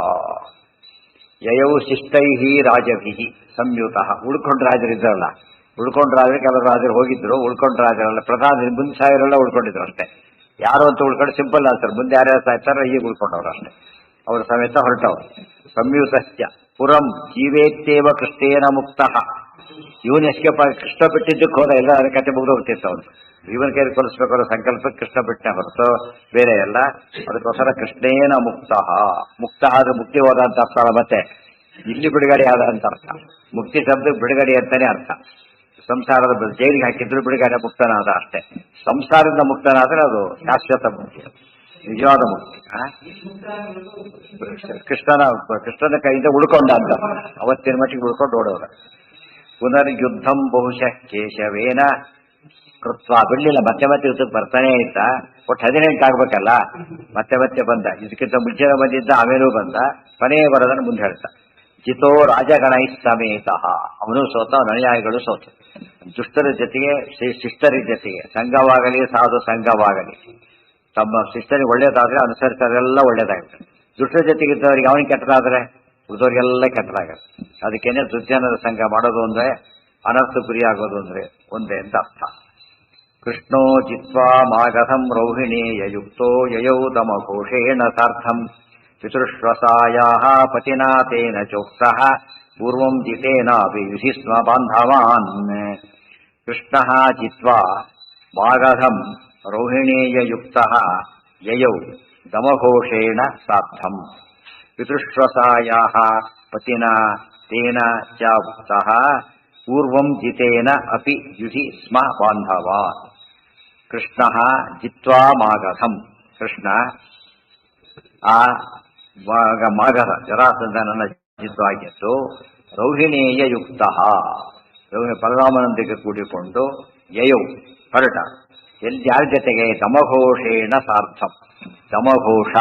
ಯಯೌ ಶಿಷ್ಟೈಃ ರಾಜಭಿಃ ಸಂಯುತಃ ಉಳ್ಕೊಂಡ್ ರಾಜರಿದ್ರಲ್ಲ, ಉಳ್ಕೊಂಡ್ ರಾಜರು ಕೆಲವು ರಾಜರು ಹೋಗಿದ್ರು, ಉಳ್ಕೊಂಡ್ ರಾಜರಲ್ಲ ಪ್ರಧಾನ ಮುಂದೆ ಸಾವಿರೆಲ್ಲ ಉಳ್ಕೊಂಡಿದ್ರು ಅಷ್ಟೇ. ಯಾರು ಅಂತ ಉಳ್ಕೊಂಡು ಸಿಂಪಲ್ ಆನ್ಸರ್, ಮುಂದೆ ಯಾರ್ಯಾರು ಸಾಯ್ತಾರೋ ಈಗ ಉಳ್ಕೊಂಡವ್ರು ಅಷ್ಟೇ, ಅವ್ರ ಸಮೇತ ಹೊರಟವ್ರು. ಸಂಯುತಸ್ಯ ಪುರಂ ಜೀವೇತ್ತೇವ ಕೃಷ್ಣೇನ ಮುಕ್ತಃ ಇವನ್ ಎಸ್ಕೇಪ್ ಆಗಿ ಕೃಷ್ಣ ಬಿಟ್ಟಿದ್ದಕ್ಕೆ ಹೋದ, ಎಲ್ಲ ಅದರ ಕತೆ ಮುಗಿದು ಹೋಗ್ತಿತ್ತು ಅವನು. ಇವನ್ ಕೈಲಿ ಕೊಲಿಸ್ಬೇಕು ಅನ್ನೋ ಸಂಕಲ್ಪಕ್ಕೆ ಕೃಷ್ಣ ಬಿಟ್ಟನೆ ಹೊರತು ಬೇರೆ ಎಲ್ಲ. ಅದಕ್ಕೋಸ್ಕರ ಕೃಷ್ಣೇನ ಮುಕ್ತಃ, ಮುಕ್ತ ಆದ್ರೆ ಮುಕ್ತಿ ಹೋದ ಅಂತ ಅರ್ಥ ಅಲ್ಲ, ಮತ್ತೆ ಇಲ್ಲಿ ಬಿಡುಗಡೆ ಆದ ಅಂತ ಅರ್ಥ. ಮುಕ್ತಿ ಶಬ್ದಕ್ಕೆ ಬಿಡುಗಡೆ ಅಂತಾನೆ ಅರ್ಥ. ಸಂಸಾರದ ಜೈಲಿಗೆ ಹಾಕಿದ್ರು ಬಿಡುಗಡೆ ಮುಕ್ತನಾದ ಅಷ್ಟೇ. ಸಂಸಾರದಿಂದ ಮುಕ್ತನಾದ್ರೆ ಅದು ಶಾಶ್ವತ ಮುಕ್ತಿ, ನಿಜವಾದ ಮುಕ್ತಿ. ಕೃಷ್ಣನ ಕೈಯಿಂದ ಉಳ್ಕೊಂಡ ಅಂತ ಅವತ್ತಿನ ಮಟ್ಟಿಗೆ ಉಳ್ಕೊಂಡು ಓಡೋರ. ಪುನರ್ಯುದ್ಧಂ ಬಹುಶಃ ಕೇಶವೇನ ಕೃತ್ವ ಬಿಡ್ಲಿಲ್ಲ, ಮತ್ತೆ ಮತ್ತೆ ಯುದ್ಧಕ್ಕೆ ಬರ್ತಾನೆ ಇದ್ದ. ಒಟ್ಟು 18 ಆಗ್ಬೇಕಲ್ಲ, ಮತ್ತೆ ಮತ್ತೆ ಬಂದ. ಇದಕ್ಕಿಂತ ಮುಂಚೆನೇ ಬಂದಿದ್ದ, ಆಮೇಲೂ ಬಂದ. ಕೊನೆಯೇ ಬರೋದನ್ನು ಮುಂದೆ ಹೇಳ್ತಾ ಜಿತೋ ರಾಜಗಣೈ ಸಮೇತಃ. ಅವನು ಸೋತ, ಅನುಯಾಯಿಗಳು ಸೋತು. ದುಷ್ಟರ ಜೊತೆಗೆ ಶಿಷ್ಟರ ಜೊತೆಗೆ ಸಂಘವಾಗಲಿ ಸಾಧು ಸಂಘವಾಗಲಿ, ತಮ್ಮ ಶಿಷ್ಟರಿಗೆ ಒಳ್ಳೇದಾದ್ರೆ ಅನುಸರಿಸೋರೆಲ್ಲ ಒಳ್ಳೇದಾಗುತ್ತೆ. ದುಷ್ಟರ ಜೊತೆಗಿದ್ದವರಿಗೆ ಅವನಿಗೆ ಕೆಟ್ಟದಾದ್ರೆ ಉಳಿದವ್ರಿಗೆಲ್ಲ ಕೆಟ್ಟದಾಗತ್ತೆ. ಅದಕ್ಕೇನೆ ದುರ್ಜನರ ಸಂಘ ಮಾಡೋದು ಅಂದ್ರೆ ಅನರ್ಥ ಗುರಿಯಾಗೋದು ಅಂದ್ರೆ ಒಂದೇ ಅಂತ ಅರ್ಥ. ಕೃಷ್ಣೋ ಜಿತ್ವಾ ಮಾಗಧಂ ರೋಹಿಣೇಯ ಯುಕ್ತೋ ಯಯೌ ತಮಘೋಷೇಣ ಸಾರ್ಧಂ ಪಿತೃಶ್ವಸಾಯಾಃ ಪತಿನಾ ತೇನ ಚೋಕ್ತಃ ಪೂರ್ವಂ ಜಿತೇನಾಪಿ ಯುಧಿ ಸ್ಮ ಬಾಂಧವಾನ್. ಕೃಷ್ಣಃ ಜಿತ್ವಾ ಮಾಗಧಂ ರೋಹಿಣೇಯ ಯುಕ್ತಃ ಯಯೌ ದಮಘೋಷೇಣ ಸಾರ್ಧಂ ಪಿತೃಶ್ವಸಾಯಾಃ ಪತಿನಾ ತೇನ ಚ ಉಕ್ತಃ ಪೂರ್ವಂ ಜಿತೇನ ಅಪಿ ಯುಧಿ ಸ್ಮ ಬಾಂಧವಾನ್. ಕೃಷ್ಣ ಜಿತ್ವಾ ಮಾಗಧಂ, ಕೃಷ್ಣ ಆ ಮಾಗಧ ಜರಾಸಂಧನನ್ನ ಜಿತ್ವಾ ಗೆದ್ದು ರೋಹಿಣೇಯ ಯುಕ್ತ ಬಲರಾಮನೊಂದಿಗೆ ಕೂಡಿಕೊಂಡು ಯಯೌ ಹೊರಟ. ಎಲ್ಲಿ ಯಾರ ಜೊತೆಗೆ? ದಮಘೋಷೇಣ ಸಾರ್ಧಂ. ದಮಘೋಷ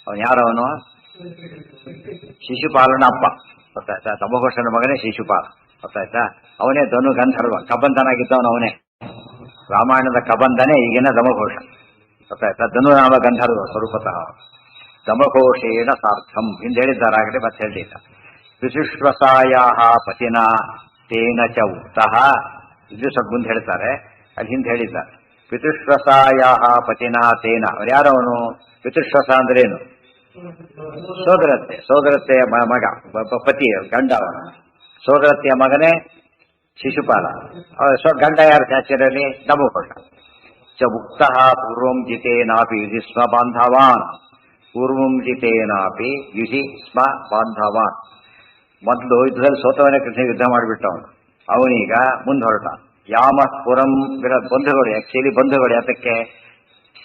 ಅವನು ಯಾರವನು? ಶಿಶುಪಾಲನ ಅಪ್ಪ, ಗೊತ್ತಾಯ್ತಾ? ದಮಘೋಷನ ಮಗನೇ ಶಿಶುಪಾಲ, ಗೊತ್ತಾಯ್ತಾ? ಅವನೇ ಧನು ಗಂಧರ್ವ, ಕಬಂಧನಾಗಿದ್ದವನು ಅವನೇ. ರಾಮಾಯಣದ ಕಬಂಧನೇ ಈಗಿನ ದಮಘೋಷ, ಗೊತ್ತಾಯ್ತಾ? ಧನು ನಾಮ ಗಂಧರ್ವ ಸ್ವರೂಪತಃ. ದಮಘೋಷೇಣ ಸಾರ್ಧಂ ಹಿಂದೆ ಹೇಳಿದ್ದಾರಾಗಲೇ, ಮತ್ತೆ ಹೇಳಿಲ್ಲ. ಪಿತೃಶ್ವಸಾಯಾಃ ಪತಿನ ತೇನ ಚ ಉಕ್ತಃ, ಇದು ಸ್ವಲ್ಪ ಮುಂದೆ ಹೇಳ್ತಾರೆ, ಅಲ್ಲಿ ಹಿಂದೆ ಹೇಳಿದ್ದಾರೆ. ಪಿತೃಶ್ವಸಾಯಾಃ ಪತಿನ ತೇನ, ಅವ್ರು ಯಾರವನು? ಪಿತೃಶ್ವಸ ಅಂದ್ರೇನು? ಸೋದರತ್ತೆ, ಸೋದರತ್ತೆಯ ಮಗ, ಪತಿ ಗಂಡ. ಅವನು ಸೋದರತ್ತೆಯ ಮಗನೇ ಶಿಶುಪಾಲ. ಗಂಡ ಯಾರು ಚಾಚರಲ್ಲಿ? ದಮಘೋಷ. ಚ ಉಕ್ತಃ ಪೂರ್ವಂ ಜಿತೇನಾಪಿ ಯುಧಿ ಸ್ಮ ಬಾಂಧವಾನ್. ಪೂರ್ವಂ ಜಿತೇನಾಪಿ ಯುಧಿ ಸ್ಮ ಬಾಂಧವಾನ್. ಮೊದಲು ಯುದ್ಧದಲ್ಲಿ ಸೋತವನೇ ಕೃಷ್ಣ ಯುದ್ಧ ಮಾಡಿಬಿಟ್ಟವನು, ಅವನೀಗ ಮುಂದೆ ಹೊರಟ. ಯಾಮ ಪುರಂ ಬಂಧುಗಳು, ಆಕ್ಚುಲಿ ಬಂಧುಗಳು. ಯಾತಕ್ಕೆ?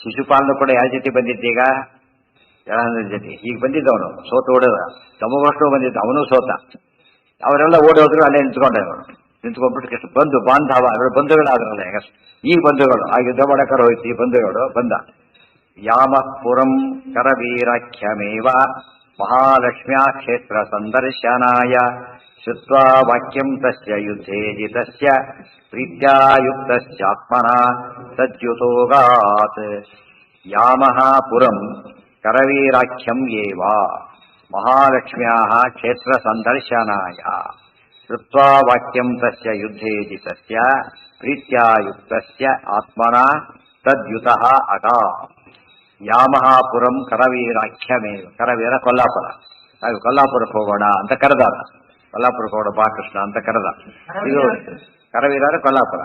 ಶಿಶುಪಾಲನು ಕೂಡ ಯಾರ ಜೊತೆ ಬಂದಿದ್ದೀಗ? ಜನಾರ್ದನ ಜೊತೆ. ಈಗ ಬಂದಿದ್ದವನು ಸೋತು ಓಡೋದ. ದಮಘೋಷನು ಬಂದಿದ್ದ, ಅವನು ಸೋತ. ಅವರೆಲ್ಲ ಓಡಿ ಹೋದ್ರು, ಅಲ್ಲೇ ನಿಂತ್ಕೊಂಡವನು. ನಿಂತ್ಕೊಂಡ್ಬಿಟ್ಟು ಕೃಷ್ಣ ಬಂಧು ಬಾಂಧವ, ಅವರ ಬಂಧುಗಳಾದ್ರಲ್ಲ ಈಗ ಬಂಧುಗಳು. ಆ ಯುದ್ಧ ಮಾಡಕರ ಹೋಯ್ತು, ಈ ಬಂಧುಗಳು ಬಂದ. ಯಾಮ ಪುರಂ ಕರವೀರಾಖ್ಯಮೇವ ಮಹಾಲಕ್ಷ್ಮ್ಯಾ ಕ್ಷೇತ್ರ ಸಂದರ್ಶನಾಯ ಶ್ರುತ್ವಾ ವಾಕ್ಯಂ ತಸ್ಯ ಯುದ್ಧೇ ಜಿತಸ್ಯ ಪ್ರೀತ್ಯಾಯುಕ್ತಸ್ಯಾತ್ಮನ ತದ್ಯುತೋಗಾತ್. ಯಾಮಃ ಪುರಂ ಕರವೀರಾಖ್ಯಂ ಏವ ಮಹಾಲಕ್ಷ್ಮ್ಯಾಃ ಕ್ಷೇತ್ರ ಸಂದರ್ಶನಾಯ ಶ್ರುತ್ವಾ ವಾಕ್ಯಂ ತಸ್ಯ ಯುದ್ಧೇ ಜಿತಸ್ಯ ಪ್ರೀತ್ಯಾಯುಕ್ತಸ್ಯ ಆತ್ಮನ ತದ್ಯುತಃ ಅಗಾತ್. ಯಾಮಃ ಪುರಂ ಕರವೀರಾಖ್ಯಮೇವ. ಕರವೀರ ಕೊಲ್ಲಾಪುರ. ನಾವು ಕೊಲ್ಲಾಪುರಕ್ಕೆ ಹೋಗೋಣ ಅಂತ ಕರೆದಾರ. ಕೊಲ್ಲಾಪುರಕ್ಕೆ ಹೋಗೋಣ ಬಾ ಕೃಷ್ಣ ಅಂತ ಕರೆದ. ಇದು ಕರವೀರ ಕೊಲ್ಲಾಪುರ.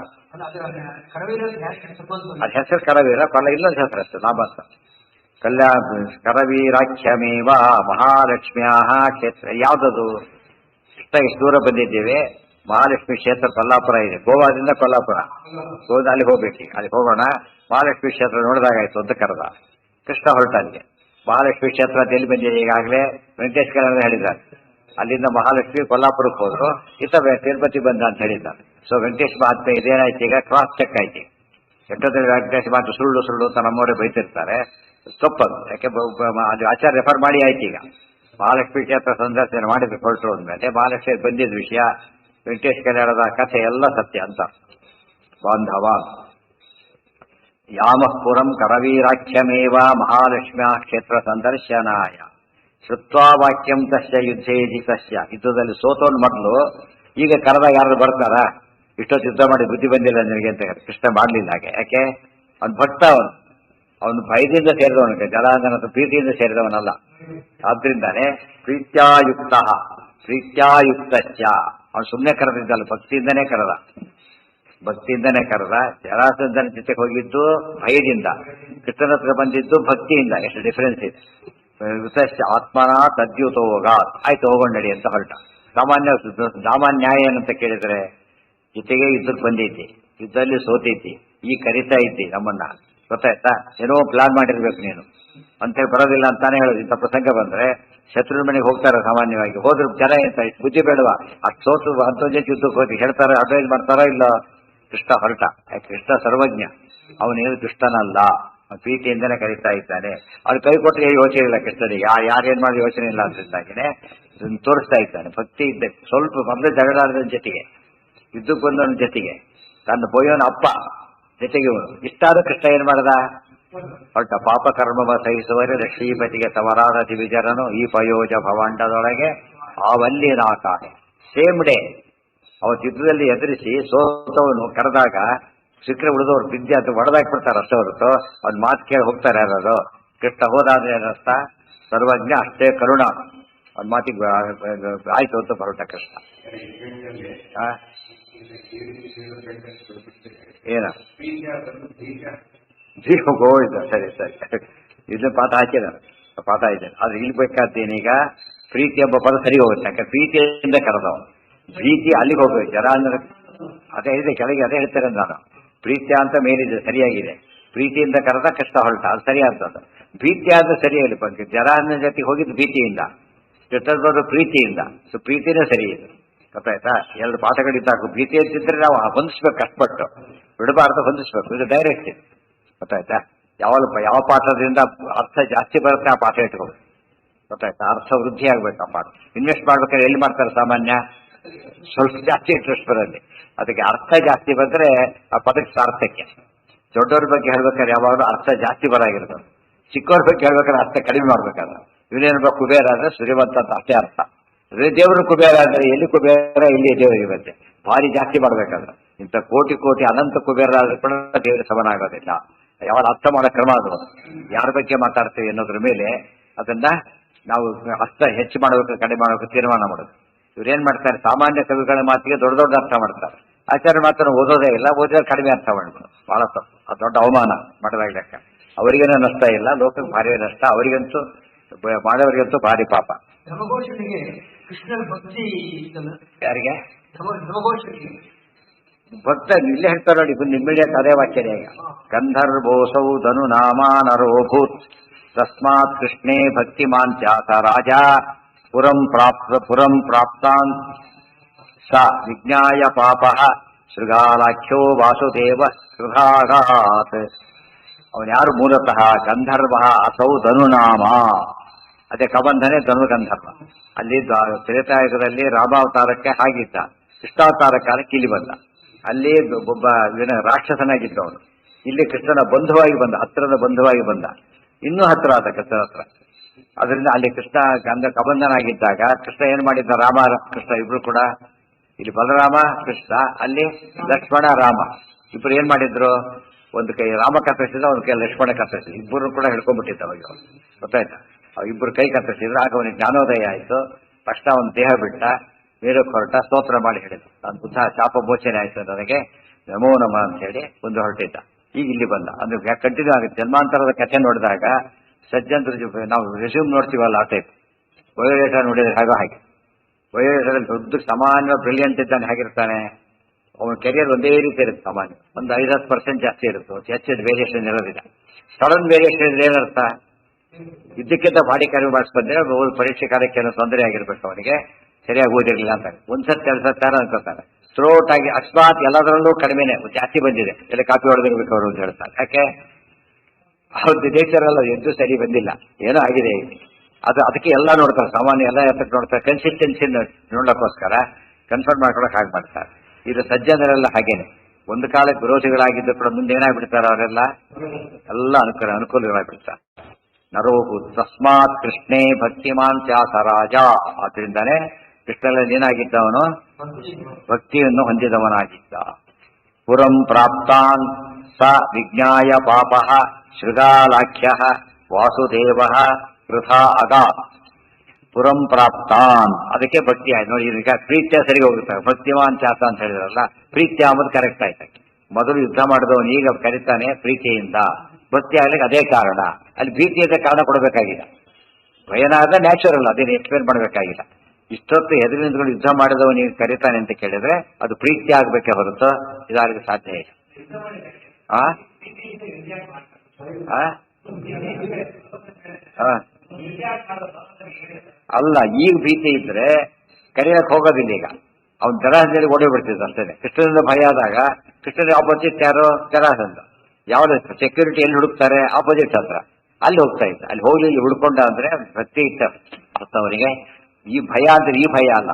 ಅದ್ ಹೆಸರು ಕರವೀರ, ಕೊಲ್ಲ ಇಲ್ಲೊಂದು ಹೆಸರು ಅಷ್ಟೇ, ಲಾಭ ಅಂತ. ಕರವೀರಾಖ್ಯಮೇವ ಮಹಾಲಕ್ಷ್ಮಿಯ ಕ್ಷೇತ್ರ ಯಾವ್ದದು? ಇಷ್ಟ ಇಷ್ಟು ದೂರ ಬಂದಿದ್ದೇವೆ. ಮಹಾಲಕ್ಷ್ಮಿ ಕ್ಷೇತ್ರ ಕೊಲ್ಲಾಪುರ ಇದೆ, ಗೋವಾದಿಂದ ಕೊಲ್ಲಾಪುರ ಗೋದ, ಅಲ್ಲಿ ಹೋಗ್ಬೇಕು. ಅಲ್ಲಿ ಹೋಗೋಣ, ಮಹಾಲಕ್ಷ್ಮಿ ಕ್ಷೇತ್ರ ನೋಡಿದಾಗಾಯ್ತು ಅಂತ ಕರೆದ. ಕೃಷ್ಣ ಹೊರಟಂಗೆ. ಮಹಾಲಕ್ಷ್ಮಿ ಕ್ಷೇತ್ರ ಅಂತ ಎಲ್ಲಿ ಬಂದಿದೆ? ಈಗಾಗಲೇ ವೆಂಕಟೇಶ್ ಕಲ್ಯಾಣ ಹೇಳಿದ್ದಾರೆ. ಅಲ್ಲಿಂದ ಮಹಾಲಕ್ಷ್ಮಿ ಕೊಲ್ಲಾಪುರಕ್ಕೆ ಹೋದ್ರು, ಇತ್ತ ತಿರುಪತಿ ಬಂದ ಅಂತ ಹೇಳಿದ್ದಾರೆ. ಸೊ ವೆಂಕಟೇಶ್ ಮಹಾತ್ಮೆ ಇದೇನಾಯ್ತು? ಈಗ ಕ್ರಾಸ್ ಚೆಕ್ ಆಯ್ತು. ಎಷ್ಟೊತ್ತಲ್ಲಿ ವೆಂಕಟೇಶ್ ಮಾತು ಸುಳ್ಳು ಸುಳ್ಳು ಅಂತ ನಮ್ಮವರೇ ಬೈತಿರ್ತಾರೆ, ತಪ್ಪದು. ಯಾಕೆ ಅದು ಆಚಾರ ರೆಫರ್ ಮಾಡಿ ಆಯ್ತು. ಈಗ ಮಹಾಲಕ್ಷ್ಮಿ ಕ್ಷೇತ್ರ ಸಂದರ್ಶನ ಮಾಡಿದ್ರು ಹೊರಟು ಅಂದ್ಮೇಲೆ ಮಹಾಲಕ್ಷ್ಮಿ ಬಂದಿದ್ದ ವಿಷಯ, ವೆಂಕಟೇಶ್ ಕಲ್ಯಾಣದ ಕಥೆ ಎಲ್ಲ ಸತ್ಯ ಅಂತ. ಬಾಂಧವ ಯಾಮಃಪುರಂ ಕರವೀರಾಖ್ಯಮೇವ ಮಹಾಲಕ್ಷ್ಮ್ಯಾ ಕ್ಷೇತ್ರ ಸಂದರ್ಶನಾಯ ಶ್ರುತ್ವಾ ವಾಕ್ಯಂ ತಸ್ಯ ಯುದ್ಧೇ ಜಿತಸ್ಯ. ಯುದ್ಧದಲ್ಲಿ ಸೋತೋನ್ ಮೊದಲು ಈಗ ಕರೆದಾಗ ಯಾರು ಬರ್ತಾರ? ಇಷ್ಟೊತ್ತು ಯುದ್ಧ ಮಾಡಿ ಬುದ್ಧಿ ಬಂದಿಲ್ಲ ನಿನಗೆ ಅಂತ ಕೃಷ್ಣ ಮಾಡಲಿಲ್ಲ. ಹಾಗೆ ಯಾಕೆ? ಅವ್ನು ಭಕ್ತ, ಅವನು ಭಯದಿಂದ ಸೇರಿದವನಿಗೆ, ಜಲಾಂಧನ ಪ್ರೀತಿಯಿಂದ ಸೇರಿದವನಲ್ಲ. ಆದ್ರಿಂದಾನೆ ಪ್ರೀತ್ಯಾಯುಕ್ತ ಪ್ರೀತ್ಯಾಯುಕ್ತಶ್ಚ. ಅವನು ಸುಮ್ಮನೆ ಕರೆದಿದ್ದಲ್ಲ, ಭಕ್ತಿಯಿಂದನೇ ಕರೆದ. ಜರಾಸಂಧನ ಜೊತೆಗೆ ಹೋಗಿದ್ದು ಭಯದಿಂದ, ಕೃಷ್ಣನ ಹತ್ರ ಬಂದಿದ್ದು ಭಕ್ತಿಯಿಂದ. ಎಷ್ಟು ಡಿಫರೆನ್ಸ್ ಇದೆ. ಆತ್ಮನ ತದ್ಯೂತ ಹೋಗ, ಆಯ್ತು ಹೋಗೋಣ ನಡಿ ಅಂತ ಹೊರಟ. ಸಾಮಾನ್ಯ ಏನಂತ ಕೇಳಿದ್ರೆ, ಜೊತೆಗೆ ಯುದ್ಧಕ್ಕೆ ಬಂದೈತಿ, ಯುದ್ಧದಲ್ಲಿ ಸೋತೈತಿ, ಈಗ ಕರಿತಾ ಇದ್ದಿ ನಮ್ಮನ್ನ, ಗೊತ್ತಾಯ್ತಾ? ಏನೋ ಪ್ಲಾನ್ ಮಾಡಿರ್ಬೇಕು ನೀನು ಅಂತೇಳಿ ಬರೋದಿಲ್ಲ ಅಂತಾನೆ ಹೇಳೋದು. ಇಂಥ ಪ್ರಸಂಗ ಬಂದ್ರೆ ಶತ್ರುನ ಮನೆಗೆ ಹೋಗ್ತಾರೆ ಸಾಮಾನ್ಯವಾಗಿ. ಹೋದ್ರು ಜನ ಎಂತ ಬುದ್ಧಿ ಬೇಡವಾ? ಅಷ್ಟು ಸೋತು ಅಂತರ್ಜಾತಿ ಯುದ್ಧಕ್ಕೆ ಹೋಗಿ ಹೇಳ್ತಾರೆ, ಅಡ್ವೈಸ್ ಮಾಡ್ತಾರೋ ಇಲ್ಲ. ಕೃಷ್ಣ ಹೊರಟ. ಕೃಷ್ಣ ಸರ್ವಜ್ಞ, ಅವನೇನು ದುಷ್ಟನಲ್ಲ, ಪ್ರೀತಿಯಿಂದನೇ ಕರೀತಾ ಇದ್ದಾನೆ. ಅವ್ರು ಕೈ ಕೊಟ್ಟರೆ ಯೋಚನೆ ಇಲ್ಲ ಕೃಷ್ಣನಿಗೆ, ಯಾರೇನ್ ಮಾಡಿ ಯೋಚನೆ ಇಲ್ಲ ಅಂತಾಗಿನೇ ತೋರಿಸ್ತಾ ಇದ್ದಾನೆ. ಭಕ್ತಿ ಇದ್ದ ಸ್ವಲ್ಪ ಮೊದಲೇ ಜಗಳ ಆಡಿದ ಜೊತೆಗೆ, ಯುದ್ಧಕ್ಕೆ ಬಂದವನ ಜೊತೆಗೆ, ತನ್ನ ಬೋಯೋನ ಅಪ್ಪ ಜೊತೆಗೆ ಇಷ್ಟಾದ ಕೃಷ್ಣ ಏನ್ ಮಾಡದ? ಹೊರಟ. ಪಾಪ ಕರ್ಮವ ಸಹಿಸುವರೆ ಶ್ರೀಪತಿಗೆ ತವರಾದ ದಿವಿಜರನು ಈ ಪಯೋಜ ಭವಾಂಡದೊಳಗೆ ಅವಲ್ಲಿ ನಾಕಾನೆ. ಸೇಮ್ ಡೇ ಅವತ್ತು ಯುದ್ಧದಲ್ಲಿ ಎದುರಿಸಿ ಸೋತವನು ಕರೆದಾಗ ಸಿಕ್ಕರೆ ಉಳಿದವ್ರು ಬಿದ್ದೆ ಅಂತ ಹೊಡೆದಾಕ್ಬಿಡ್ತಾರೆ ಅಷ್ಟೇ ಹೊರತು ಅವ್ನ ಮಾತು ಕೇಳಿ ಹೋಗ್ತಾರೆ ಯಾರು? ಕೃಷ್ಣ ಹೋದಾದ್ರೆ ಏನರ್ಥ? ಸರ್ವಜ್ಞ, ಅಷ್ಟೇ ಕರುಣ. ಅವ್ನ ಮಾತಿಗೆ ಆಯ್ತು ಅಂತ ಹೊರಟ ಕೃಷ್ಣ. ಏನ ಗೋವಿಂದ, ಸರಿ ಇದನ್ನ ಪಾಠ ಹಾಕಿದಾರೆ, ಪಾಠ ಇದೆ. ಆದ್ರೆ ಇಲ್ಲಿ ಬೇಕಾದ್ದೇನೀಗ ಪ್ರೀತಿ ಎಂಬ ಪದ ಸರಿ ಹೋಗುತ್ತೆ. ಯಾಕೆ? ಪ್ರೀತಿಯಿಂದ ಕರೆದವ. ಪ್ರೀತಿ ಅಲ್ಲಿಗೆ ಹೋಗ್ಬೇಕು. ಜನ ಅಂದ್ರೆ ಅದೇ ಇದೆ ಕೆಳಗೆ, ಅದೇ ಹೇಳ್ತಾರೆ ನಾನು. ಪ್ರೀತ್ಯ ಅಂತ ಮೇಲಿದೆ, ಸರಿಯಾಗಿದೆ. ಪ್ರೀತಿಯಿಂದ ಕರೆದ ಕೃಷ್ಣ ಹೊರಟ, ಅದು ಸರಿ ಆಗ್ತದ. ಭೀತ್ಯ ಆದ್ರೆ ಸರಿಯಾಗಿ ಬಗ್ಗೆ ಜರಾನ ಜೊತೆಗೆ ಹೋಗಿದ್ದು ಭೀತಿಯಿಂದ, ಕೃಷ್ಣದ ಪ್ರೀತಿಯಿಂದ. ಸೊ ಪ್ರೀತಿನೇ ಸರಿ ಇದೆ, ಗೊತ್ತಾಯ್ತಾ? ಎರಡು ಪಾಠಗಳಿದ್ದಾಕು. ಭೀತಿ ಅಂತಿದ್ರೆ ನಾವು ಹೊಂದಿಸ್ಬೇಕು, ಕಷ್ಟಪಟ್ಟು ಬಿಡಬಾರ್ದು, ಹೊಂದಿಸ್ಬೇಕು. ಇದು ಡೈರೆಕ್ಟ್, ಗೊತ್ತಾಯ್ತಾ? ಯಾವ ಪಾಠದಿಂದ ಅರ್ಥ ಜಾಸ್ತಿ ಬರುತ್ತೆ ಆ ಪಾಠ ಇಟ್ಕೋಬೇಕು, ಗೊತ್ತಾಯ್ತಾ? ಅರ್ಥ ವೃದ್ಧಿ ಆಗ್ಬೇಕು. ಆ ಪಾಠ ಇನ್ವೆಸ್ಟ್ ಮಾಡ್ಬೇಕಾದ್ರೆ ಎಲ್ಲಿ ಮಾಡ್ತಾರೆ ಸಾಮಾನ್ಯ? ಸ್ವಲ್ಪ ಜಾಸ್ತಿ ಇಂಟ್ರೆಸ್ಟ್ ಬರುತ್ತೆ. ಅದಕ್ಕೆ ಅರ್ಥ ಜಾಸ್ತಿ ಬಂದ್ರೆ ಆ ಪದಕ್ಕೆ ಸಾರ್ಥಕ್ಯ. ದೊಡ್ಡವ್ರ ಬಗ್ಗೆ ಹೇಳ್ಬೇಕಾದ್ರೆ ಯಾವಾಗಲೂ ಅರ್ಥ ಜಾಸ್ತಿ ಬರಾಗಿರ್ತದೆ. ಚಿಕ್ಕವ್ರ ಬಗ್ಗೆ ಹೇಳ್ಬೇಕಾದ್ರೆ ಅರ್ಥ ಕಡಿಮೆ ಮಾಡ್ಬೇಕಾದ್ರೆ. ಇವನೇನು ಕುಬೇರ ಅಂದ್ರೆ ಸೂರ್ಯವಂತ ಅಂತ ಅಷ್ಟೇ ಅರ್ಥ. ದೇವರು ಕುಬೇರ ಅಂದ್ರೆ ಎಲ್ಲಿ ಕುಬೇರ, ಇಲ್ಲಿ ದೇವರಿಗೆ ಬಂತೆ. ಭಾರಿ ಜಾಸ್ತಿ ಮಾಡ್ಬೇಕಾದ್ರೆ ಇಂಥ ಕೋಟಿ ಕೋಟಿ ಅನಂತ ಕುಬೇರ ಆದ್ರೂ ಕೂಡ ದೇವರಿಗೆ ಸಮಾನ ಆಗೋದಿಲ್ಲ. ಯಾವಾಗ ಅರ್ಥ ಮಾಡೋ ಕ್ರಮ ಅದು. ಯಾರ ಬಗ್ಗೆ ಮಾತಾಡ್ತೀವಿ ಅನ್ನೋದ್ರ ಮೇಲೆ ಅದನ್ನ ನಾವು ಅರ್ಥ ಹೆಚ್ಚು ಮಾಡಬೇಕು ಕಡಿಮೆ ಮಾಡಬೇಕು ತೀರ್ಮಾನ ಮಾಡೋದು. ಇವ್ರೇನ್ ಮಾಡ್ತಾರೆ? ಸಾಮಾನ್ಯ ಕವಿಗಳ ಮಾತಿಗೆ ದೊಡ್ಡ ದೊಡ್ಡ ಅರ್ಥ ಮಾಡ್ತಾರೆ. ಆಚಾರ್ಯ ಮಾತನ್ನು ಓದೋದೇ ಇಲ್ಲ, ಓದಿದ್ರೆ ಕಡಿಮೆ ಅರ್ಥ ಮಾಡ್ಬೋದು. ಬಹಳ ತಪ್ಪು, ಅದು ದೊಡ್ಡ ಅವಮಾನ ಮಾಡದಾಗ ಲೆಕ್ಕ. ಅವರಿಗೇನೋ ನಷ್ಟ ಇಲ್ಲ, ಲೋಕಕ್ಕೆ ಭಾರಿ ನಷ್ಟ. ಅವರಿಗಂತೂ ಮಾಡೋರಿಗಂತೂ ಭಾರಿ ಪಾಪ. ಯಾರಿಗೆ ಭಕ್ತ ಇಲ್ಲೇ ಹೇಳ್ತಾರೆ ನೋಡಿ, ಬಂದು ಇಮ್ಮಿಡಿಯೇಟ್ ಅದೇ ವಾಕ್ಯನೇ. ಈಗ ಗಂಧರ್ವೋಸೌ ಧನು ನಾಮಾನರೋಭೂತ್ ತಸ್ಮಾತ್ ಕೃಷ್ಣೇ ಭಕ್ತಿಮಾನ್ ಚಾತ ರಾಜ ಪುರಂ ಪ್ರಾಪ್ತಾನ್ ಸ ವಿಜ್ಞಾಯ ಪಾಪ ಶೃಗಾಲಾಖ್ಯೋ ವಾಸುದೇವ ಕೃಧಾಘಾತ್. ಅವನು ಯಾರು? ಮೂಲತಃ ಗಂಧರ್ವ ಅಸೌ ಧನುನಾಮ. ಅದೇ ಕಬಂಧನೆ ಧನುಗಂಧರ್ವ. ಅಲ್ಲಿ ತ್ರೇತಾಯುಗದಲ್ಲಿ ರಾಮಾವತಾರಕ್ಕೆ ಹಾಗಿದ್ದ, ಕೃಷ್ಣಾವತಾರ ಕಾಲಕ್ಕೆ ಇಲ್ಲಿ ಬಂದ. ಅಲ್ಲಿ ಒಬ್ಬ ರಾಕ್ಷಸನಾಗಿದ್ದ ಅವನು. ಇಲ್ಲಿ ಕೃಷ್ಣನ ಬಂಧುವಾಗಿ ಬಂದ, ಹತ್ತಿರದ ಬಂಧುವಾಗಿ ಬಂದ. ಇನ್ನೂ ಹತ್ತಿರ ಆದ ಕೃಷ್ಣನ ಹತ್ರ. ಅದರಿಂದ ಅಲ್ಲಿ ಕೃಷ್ಣ ಕಬಂಧನಾಗಿದ್ದಾಗ ಕೃಷ್ಣ ಏನ್ ಮಾಡಿದ್ದ? ರಾಮ ಕೃಷ್ಣ ಇಬ್ರು ಕೂಡ, ಇಲ್ಲಿ ಬಲರಾಮ ಕೃಷ್ಣ, ಅಲ್ಲಿ ಲಕ್ಷ್ಮಣ ರಾಮ ಇಬ್ರು ಏನ್ ಮಾಡಿದ್ರು? ಒಂದು ಕೈ ರಾಮ ಕತ್ತರಿಸಿದ, ಒಂದು ಕೈ ಲಕ್ಷ್ಮಣ ಕತ್ತರಿಸಿದ. ಇಬ್ಬರು ಕೂಡ ಹಿಡ್ಕೊಂಡ್ಬಿಟ್ಟಿದ್ದ ಅವಾಗ, ಗೊತ್ತಾಯ್ತಾ? ಇಬ್ಬರು ಕೈ ಕತ್ತರಿಸಿದ್ರು. ಆಗ ಅವನಿಗೆ ಜ್ಞಾನೋದಯ ಆಯ್ತು. ತಕ್ಷಣ ಅವನ ದೇಹ ಬಿಟ್ಟ, ಮೇಲಕ್ಕೆ ಹೊರಟ, ಸ್ತೋತ್ರ ಮಾಡಿ ಹೇಳಿದ್ರು, ನಾನು ಬುದ್ಧ ಶಾಪ ಮೋಚನೆ ಆಯ್ತು ನನಗೆ, ನಮೋ ನಮ ಅಂತ ಹೇಳಿ ಒಂದು ಹೊರಟಿದ್ದ. ಈಗ ಇಲ್ಲಿ ಬಂದ. ಅಂದ್ರೆ ಕಂಟಿನ್ಯೂ ಆಗುತ್ತೆ. ಜನ್ಮಾಂತರದ ಕಥೆ ನೋಡಿದಾಗ ಸಜ್ಜಂತ್ರ ನಾವು ರೆಸ್ಯೂಮ್ ನೋಡ್ತೀವಲ್ಲ ಆ ಟೈಪ್. ಬಯೋಡೇಟಾ ನೋಡಿದ್ರೆ ಹಾಗೆ ಬಯೋಡೇಟಾದಲ್ಲಿ ದೊಡ್ಡ ಸಾಮಾನ್ಯ ಬ್ರಿಲಿಯಂಟ್ ಇದ್ದಾನೆ ಹೇಗಿರ್ತಾನೆ, ಅವನ ಕೆರಿಯರ್ ಒಂದೇ ರೀತಿ ಇರುತ್ತೆ. ಸಾಮಾನ್ಯ ಒಂದು 5-10% ಜಾಸ್ತಿ ಇರುತ್ತೆ, ಹೆಚ್ಚು ವೇರಿಯೇಷನ್ ಇರೋದಿಲ್ಲ. ಸಡನ್ ವೇರಿಯೇಷನ್ ಇದ್ರೆ ಏನರ್ಥ, ಇದಕ್ಕಿಂತ ಬಾಡಿ ಕಡಿಮೆ ಮಾಡಿಸ್ಬಂದ್ರೆ ಪರೀಕ್ಷೆ ಕಾಲಕ್ಕೆ ಏನೋ ತೊಂದರೆ ಆಗಿರ್ಬೇಕು, ಅವನಿಗೆ ಸರಿಯಾಗಿ ಓದಿರಲಿಲ್ಲ ಅಂತ ಒಂದ್ಸತಿ 2 ಸತ್ತಾರ ಅನ್ಕೋತಾರೆ. ಥ್ರೋಟ್ ಆಗಿ ಅಕಸ್ಮಾತ್ ಎಲ್ಲದರಲ್ಲೂ ಕಡಿಮೆನೆ ಜಾಸ್ತಿ ಬಂದಿದೆ, ಎಲ್ಲ ಕಾಪಿ ಹೊಡೆದಿರ್ಬೇಕು ಅವರು ಅಂತ ಹೇಳ್ತಾರೆ. ಯಾಕೆ ಅವ್ರದ್ದು ನೇಚರಲ್ಲ, ಎದ್ದು ಸರಿ ಬಂದಿಲ್ಲ, ಏನೋ ಆಗಿದೆ. ಅದಕ್ಕೆ ಎಲ್ಲ ನೋಡ್ತಾರೆ, ಸಾಮಾನ್ಯ ಎಲ್ಲ ಎತ್ತಕ್ಕೆ ನೋಡ್ತಾರೆ, ಕನ್ಸಿಸ್ಟೆನ್ಸಿ ನೋಡ್ಲಿಕ್ಕೋಸ್ಕರ ಕನ್ಫರ್ಮ್ ಮಾಡ್ಕೊಳಕ್ ಹಾಗೆ ಮಾಡ್ತಾರೆ. ಇದು ಸಜ್ಜನರೆಲ್ಲ ಹಾಗೇನೆ, ಒಂದು ಕಾಲಕ್ಕೆ ವಿರೋಧಿಗಳಾಗಿದ್ದು ಕೂಡ ಮುಂದೆ ಏನಾಗ್ಬಿಡ್ತಾರೆ ಅವರೆಲ್ಲ ಎಲ್ಲ ಅನುಕೂಲಗಳಾಗ್ಬಿಡ್ತಾರೆ. ನರೋಹು ತಸ್ಮಾತ್ ಕೃಷ್ಣೇ ಭಕ್ತಿಮಾನ್ ಚಾಸ ರಾಜ. ಆದ್ರಿಂದಾನೆ ಕೃಷ್ಣನಲ್ಲಿ ಏನಾಗಿದ್ದವನು ಭಕ್ತಿಯನ್ನು ಹೊಂದಿದವನಾಗಿದ್ದ. ಪುರಂ ಪ್ರಾಪ್ತಾನ್ ಸ ವಿಜ್ಞಾಯ ಪಾಪ ಶೃಗಾಲಾಖ್ಯ ವಾಸುದೇವ ವೃಥಾ ಅಗಾತ್. ಪುರಂ ಪ್ರಾಪ್ತಾನ್ ಅದಕ್ಕೆ ಭಕ್ತಿ ಆಯ್ತು ನೋಡಿ. ಈಗ ಪ್ರೀತ್ಯ ಸರಿಗೆ ಹೋಗುತ್ತೆ, ಭಕ್ತಿಮಾನ್ ಚಾತ ಅಂತ ಹೇಳಿದ್ರಲ್ಲ, ಪ್ರೀತ್ಯ ಅಂಬುದು ಕರೆಕ್ಟ್ ಆಯ್ತು. ಮೊದಲು ಯುದ್ಧ ಮಾಡಿದವನು ಈಗ ಕರೀತಾನೆ ಪ್ರೀತಿಯಿಂದ, ಭಕ್ತಿ ಆಗ್ಲಿಕ್ಕೆ ಅದೇ ಕಾರಣ. ಅಲ್ಲಿ ಭೀತಿಯಿಂದ ಕಾರಣ ಕೊಡಬೇಕಾಗಿಲ್ಲ, ಭಯನಾದ ನ್ಯಾಚುರಲ್, ಅದೇನು ಎಕ್ಸ್ಪ್ಲೇನ್ ಮಾಡಬೇಕಾಗಿಲ್ಲ. ಇಷ್ಟೊತ್ತು ಎದುರಿನಿಂದಗಳು ಯುದ್ಧ ಮಾಡಿದವನಿಗೆ ಕರೀತಾನೆ ಅಂತ ಕೇಳಿದ್ರೆ ಅದು ಪ್ರೀತಿ ಆಗ್ಬೇಕೆ ಹೊರತು ಇದಾಗಲಿಕ್ಕೆ ಸಾಧ್ಯ ಇಲ್ಲ. ಅಲ್ಲ, ಈಗ ಭೀತಿ ಇದ್ರೆ ಕರೆಯಕ್ಕೆ ಹೋಗೋದಿಲ್ಲ. ಈಗ ಅವ್ನು ಜರಾಸಂಧದಲ್ಲಿ ಓಡಿ ಬಿಡ್ತಿದ್ದ ಅಷ್ಟೇ. ಕೃಷ್ಣನಿಂದ ಭಯ ಆದಾಗ ಕೃಷ್ಣನ ಆಪೋಸಿಟ್ ಯಾರು, ಜರಾಸಂಧ. ಯಾವ್ದು ಸೆಕ್ಯೂರಿಟಿ ಎಲ್ಲಿ ಹುಡುಕ್ತಾರೆ, ಆಪೋಸಿಟ್ ಹತ್ರ ಅಲ್ಲಿ ಹೋಗ್ತಾ ಇದ್ದ. ಅಲ್ಲಿ ಹೋಗ್ಲಿ ಹುಡ್ಕೊಂಡ ಅಂದ್ರೆ ಭಕ್ತಿ ಇತ್ತ ಅರ್ಥ ಅವರಿಗೆ. ಈ ಭಯ ಅಂದ್ರೆ ಈ ಭಯ ಅಲ್ಲ.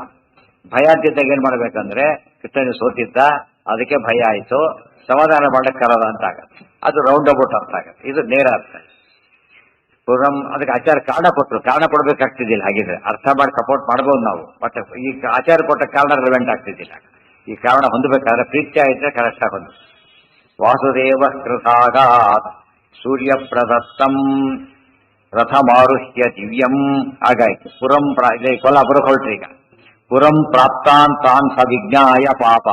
ಭಯ ಅಂತಿದ್ದಾಗ ಏನ್ ಮಾಡ್ಬೇಕಂದ್ರೆ ಕೃಷ್ಣನ ಸೋತಿದ್ದ, ಅದಕ್ಕೆ ಭಯ ಆಯ್ತು, ಸಮಾಧಾನ ಮಾಡಕ್ಕಾಗಲ್ಲ ಅಂತ ಆಗತ್ತೆ. ಅದು ರೌಂಡ್ ಅಬೌಟ್ ಅರ್ಥ ಆಗತ್ತೆ, ಇದು ನೇರ ಅರ್ಥ. ಪುರಂ ಅದಕ್ಕೆ ಆಚಾರ ಕಾರಣ ಕೊಟ್ಟರು, ಕಾರಣ ಕೊಡ್ಬೇಕಾಗ್ತಿದ್ದಿಲ್ಲ. ಹಾಗಿದ್ರೆ ಅರ್ಥ ಮಾಡಿ ಸಪೋರ್ಟ್ ಮಾಡ್ಬೋದು ನಾವು, ಬಟ್ ಈ ಆಚಾರ ಕೊಟ್ಟ ಕಾರಣ ರಿಲೆವೆಂಟ್ ಆಗ್ತಿದ್ದಿಲ್ಲ. ಈ ಕಾರಣ ಹೊಂದಬೇಕಾದ್ರೆ ಪ್ರೀತ್ಯ ಇದ್ರೆ ಕರೆಕ್ಟ್ ಆಗಿ ಹೊಂದು. ವಾಸುದೇವ ಕೃತಾಗಾತ್ ಸೂರ್ಯ ಪ್ರದತ್ತಂ ರಥಮಾರುಹ್ಯ ದಿವ್ಯಂ. ಹಾಗಾಯ್ತು. ಪುರಂ ಕೊಲ್ಲಾಪುರಕ್ಕೆ ಹೊರಟ್ರಿ. ಈಗ ಪುರಂ ಪ್ರಾಪ್ತಾನ್ ತಾನ್ ಸ ವಿಜ್ಞಾಯ ಪಾಪ.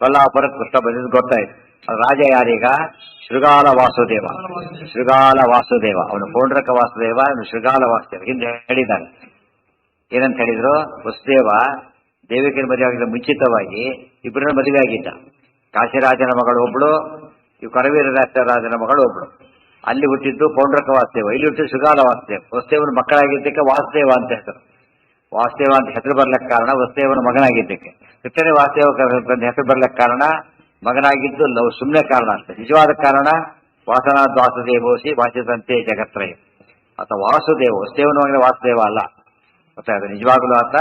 ಕೊಲ್ಲಾಪುರಕ್ಕೆ ಕೃಷ್ಣ ಬಂದಿದ್ದು ಗೊತ್ತಾಯ್ತು. ರಾಜ ಯಾರೀಗ, ಶೃಗಾಲ ವಾಸುದೇವ. ಶೃಗಾಲ ವಾಸುದೇವ, ಅವನು ಪೌಂಡ್ರಕ ವಾಸುದೇವ, ಶೃಗಾಲ ವಾಸುದೇವ. ಹಿಂದೆ ಹೇಳಿದ್ದಾನೆ. ಏನಂತ ಹೇಳಿದ್ರು, ವಸುದೇವ ದೇವಿಕರ ಮದುವೆ ಆಗಿದ್ದ ಮುಂಚಿತವಾಗಿ ಇಬ್ಬರನ್ನ ಮದುವೆ ಆಗಿದ್ದ. ಕಾಶಿರಾಜನ ಮಗಳು ಒಬ್ಳು, ಇವು ಕರವೀರ ರಾಜನ ಮಗಳು ಒಬ್ಳು. ಅಲ್ಲಿ ಹುಟ್ಟಿದ್ದು ಪೌಂಡ್ರಕ ವಾಸುದೇವ, ಇಲ್ಲಿ ಹುಟ್ಟಿದ್ದು ಶೃಗಾಲ ವಾಸುದೇವ. ವಸುದೇವನ ಮಕ್ಕಳಾಗಿದ್ದಕ್ಕೆ ವಾಸುದೇವ ಅಂತ ಹೆಸರು. ವಾಸುದೇವ ಅಂತ ಹೆಸರು ಬರ್ಲಿಕ್ಕೆ ಕಾರಣ ವಸುದೇವನ ಮಗನಾಗಿದ್ದಕ್ಕೆ. ಕೃಷ್ಣನೇ ವಾಸುದೇವ ಹೆಸರು ಬರ್ಲಿಕ್ಕೆ ಕಾರಣ ಮಗನಾಗಿದ್ದು ಸುಮ್ಮನೆ ಕಾರಣ ಅಷ್ಟೇ. ನಿಜವಾದ ಕಾರಣ ವಾಸನಾದ್ ವಾಸುದೇವೋಸಿ ವಾಸಿದಂತೆ ಜಗತ್ರಯ. ಆತ ವಾಸುದೇವ, ವಸುದೇವನ ಮಗನ ವಾಸುದೇವ ಅಲ್ಲ. ಗೊತ್ತಾಯ್ತು, ನಿಜವಾಗಲೂ ಆತ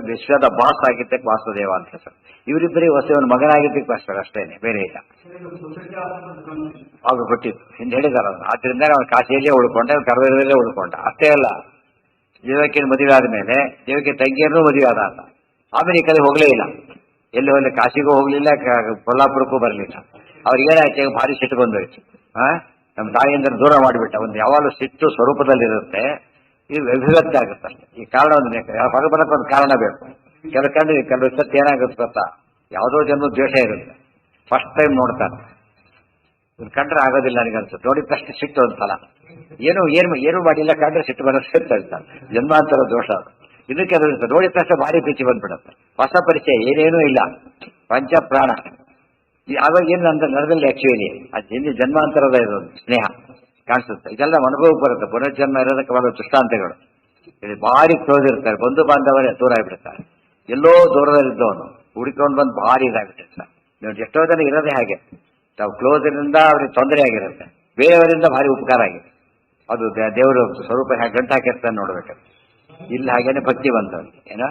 ವಿಶ್ವದ ಬಾಸ್ ಆಗಿದ್ದಕ್ಕೆ ವಾಸುದೇವ ಅಂತ ಹೆಸರು. ಇವರಿಬ್ಬರಿಗೆ ವಸುದೇವನ ಮಗನಾಗಿದ್ದಕ್ಕೆ ಹೆಸರು ಅಷ್ಟೇನೆ, ಬೇರೆ ಇಲ್ಲ. ಆಗ ಗೊತ್ತಿತ್ತು, ಹಿಂದೆ ಹೇಳಿದಾರ. ಆದ್ರಿಂದ ಅವನು ಕಾಶಿಯಲ್ಲೇ ಉಳ್ಕೊಂಡ, ಕರವೀರದಲ್ಲೇ ಉಳ್ಕೊಂಡ. ಅಷ್ಟೇ ಅಲ್ಲ, ದೇವಕಿನ ಮದುವೆ ಆದ್ಮೇಲೆ ದೇವಕಿ ತಂಗಿಯನ್ನೂ ಮದುವೆ ಆದ ಆತ. ಆಮೇಲೆ ಈ ಕಡೆ ಹೋಗ್ಲೇ ಇಲ್ಲ, ಎಲ್ಲಿ ಹೋಗ್ಲಿ, ಕಾಶಿಗೂ ಹೋಗ್ಲಿಲ್ಲ, ಕೊಲ್ಲಾಪುರಕ್ಕೂ ಬರಲಿಲ್ಲ. ಅವ್ರಿಗೇನಾಯ್ತು, ಭಾರಿ ಸಿಟ್ಟು ಬಂದೋಯ್ತು. ನಮ್ಮ ತಾಯಿಯಿಂದ ದೂರ ಮಾಡಿಬಿಟ್ಟ. ಒಂದು ಯಾವಾಗಲೂ ಸಿಟ್ಟು ಸ್ವರೂಪದಲ್ಲಿರುತ್ತೆ, ಇದು ಅಭಿವ್ಯಕ್ತಿ ಆಗುತ್ತೆ. ಈ ಕಾರಣ ಹೊರಬರಕ್ಕೆ ಒಂದು ಕಾರಣ ಬೇಕು. ಕೆಲವು ಸತ್ತು ಏನಾಗುತ್ತೆ ಗೊತ್ತಾ, ಯಾವುದೋ ಜನ್ಮ ದ್ವೇಷ ಇರುತ್ತೆ. ಫಸ್ಟ್ ಟೈಮ್ ನೋಡ್ತಾನೆ, ಕಂಡ್ರೆ ಆಗೋದಿಲ್ಲ ನನಗನ್ಸುತ್ತೆ. ನೋಡಿದ ತಕ್ಷಣ ಸಿಟ್ಟು ಒಂದ್ಸಲ, ಏನು ಮಾಡಿಲ್ಲ, ಕಂಡ್ರೆ ಸಿಟ್ಟು ಬರೋದು ಸಿಟ್ಟು ಹೇಳ್ತಾನೆ. ಜನ್ಮಾಂತರ ದೋಷ ಅದು. ಇದಕ್ಕೆ ಅದು ನೋಡಿದ ತಕ್ಷಣ ಭಾರಿ ಪ್ರೀತಿ ಬಂದ್ಬಿಡುತ್ತೆ. ಹೊಸ ಪರಿಚಯ ಏನೇನೂ ಇಲ್ಲ, ಪಂಚ ಪ್ರಾಣ. ಆವಾಗ ಏನು ನಡೆದಲ್ಲಿ ಆಕ್ಚುಲಿ ಅದು ಜನ್ಮಾಂತರದ ಇದೊಂದು ಸ್ನೇಹ ಕಾಣಿಸುತ್ತೆ. ಇದೆಲ್ಲ ಅನುಭವಕ್ಕೆ ಬರುತ್ತೆ. ಪುನರ್ಜನ್ಮ ಇರೋದಕ್ಕೆ ಬರೋ ದೃಷ್ಟಾಂತಗಳು. ಇಲ್ಲಿ ಭಾರಿ ಕ್ಲೋಸ್ ಇರ್ತಾರೆ, ಬಂಧು ಬಾಂಧವರೇ ದೂರ ಆಗಿಬಿಡ್ತಾರೆ. ಎಲ್ಲೋ ದೂರದಲ್ಲಿದ್ದವನು ಹುಡುಕೊಂಡು ಬಂದು ಭಾರಿ ಇದಾಗ್ಬಿಟ್ಟಿರ್ತಾರೆ. ನೋಡಿ, ಎಷ್ಟೋ ಜನ ಇರೋದೇ ಹಾಗೆ, ತಾವು ಕ್ಲೋಸಿನಿಂದ ಅವ್ರಿಗೆ ತೊಂದರೆ ಆಗಿರುತ್ತೆ, ಬೇರೆಯವರಿಂದ ಭಾರಿ ಉಪಕಾರ ಆಗಿದೆ. ಅದು ದೇವರು ಸ್ವರೂಪ ಹೇಗೆ ಗಂಟು ಹಾಕಿರ್ತಾನೆ ನೋಡ್ಬೇಕು. ಇಲ್ಲಿ ಹಾಗೇನೆ ಭಕ್ತಿ ಬಂತವ್ರು. ಏನ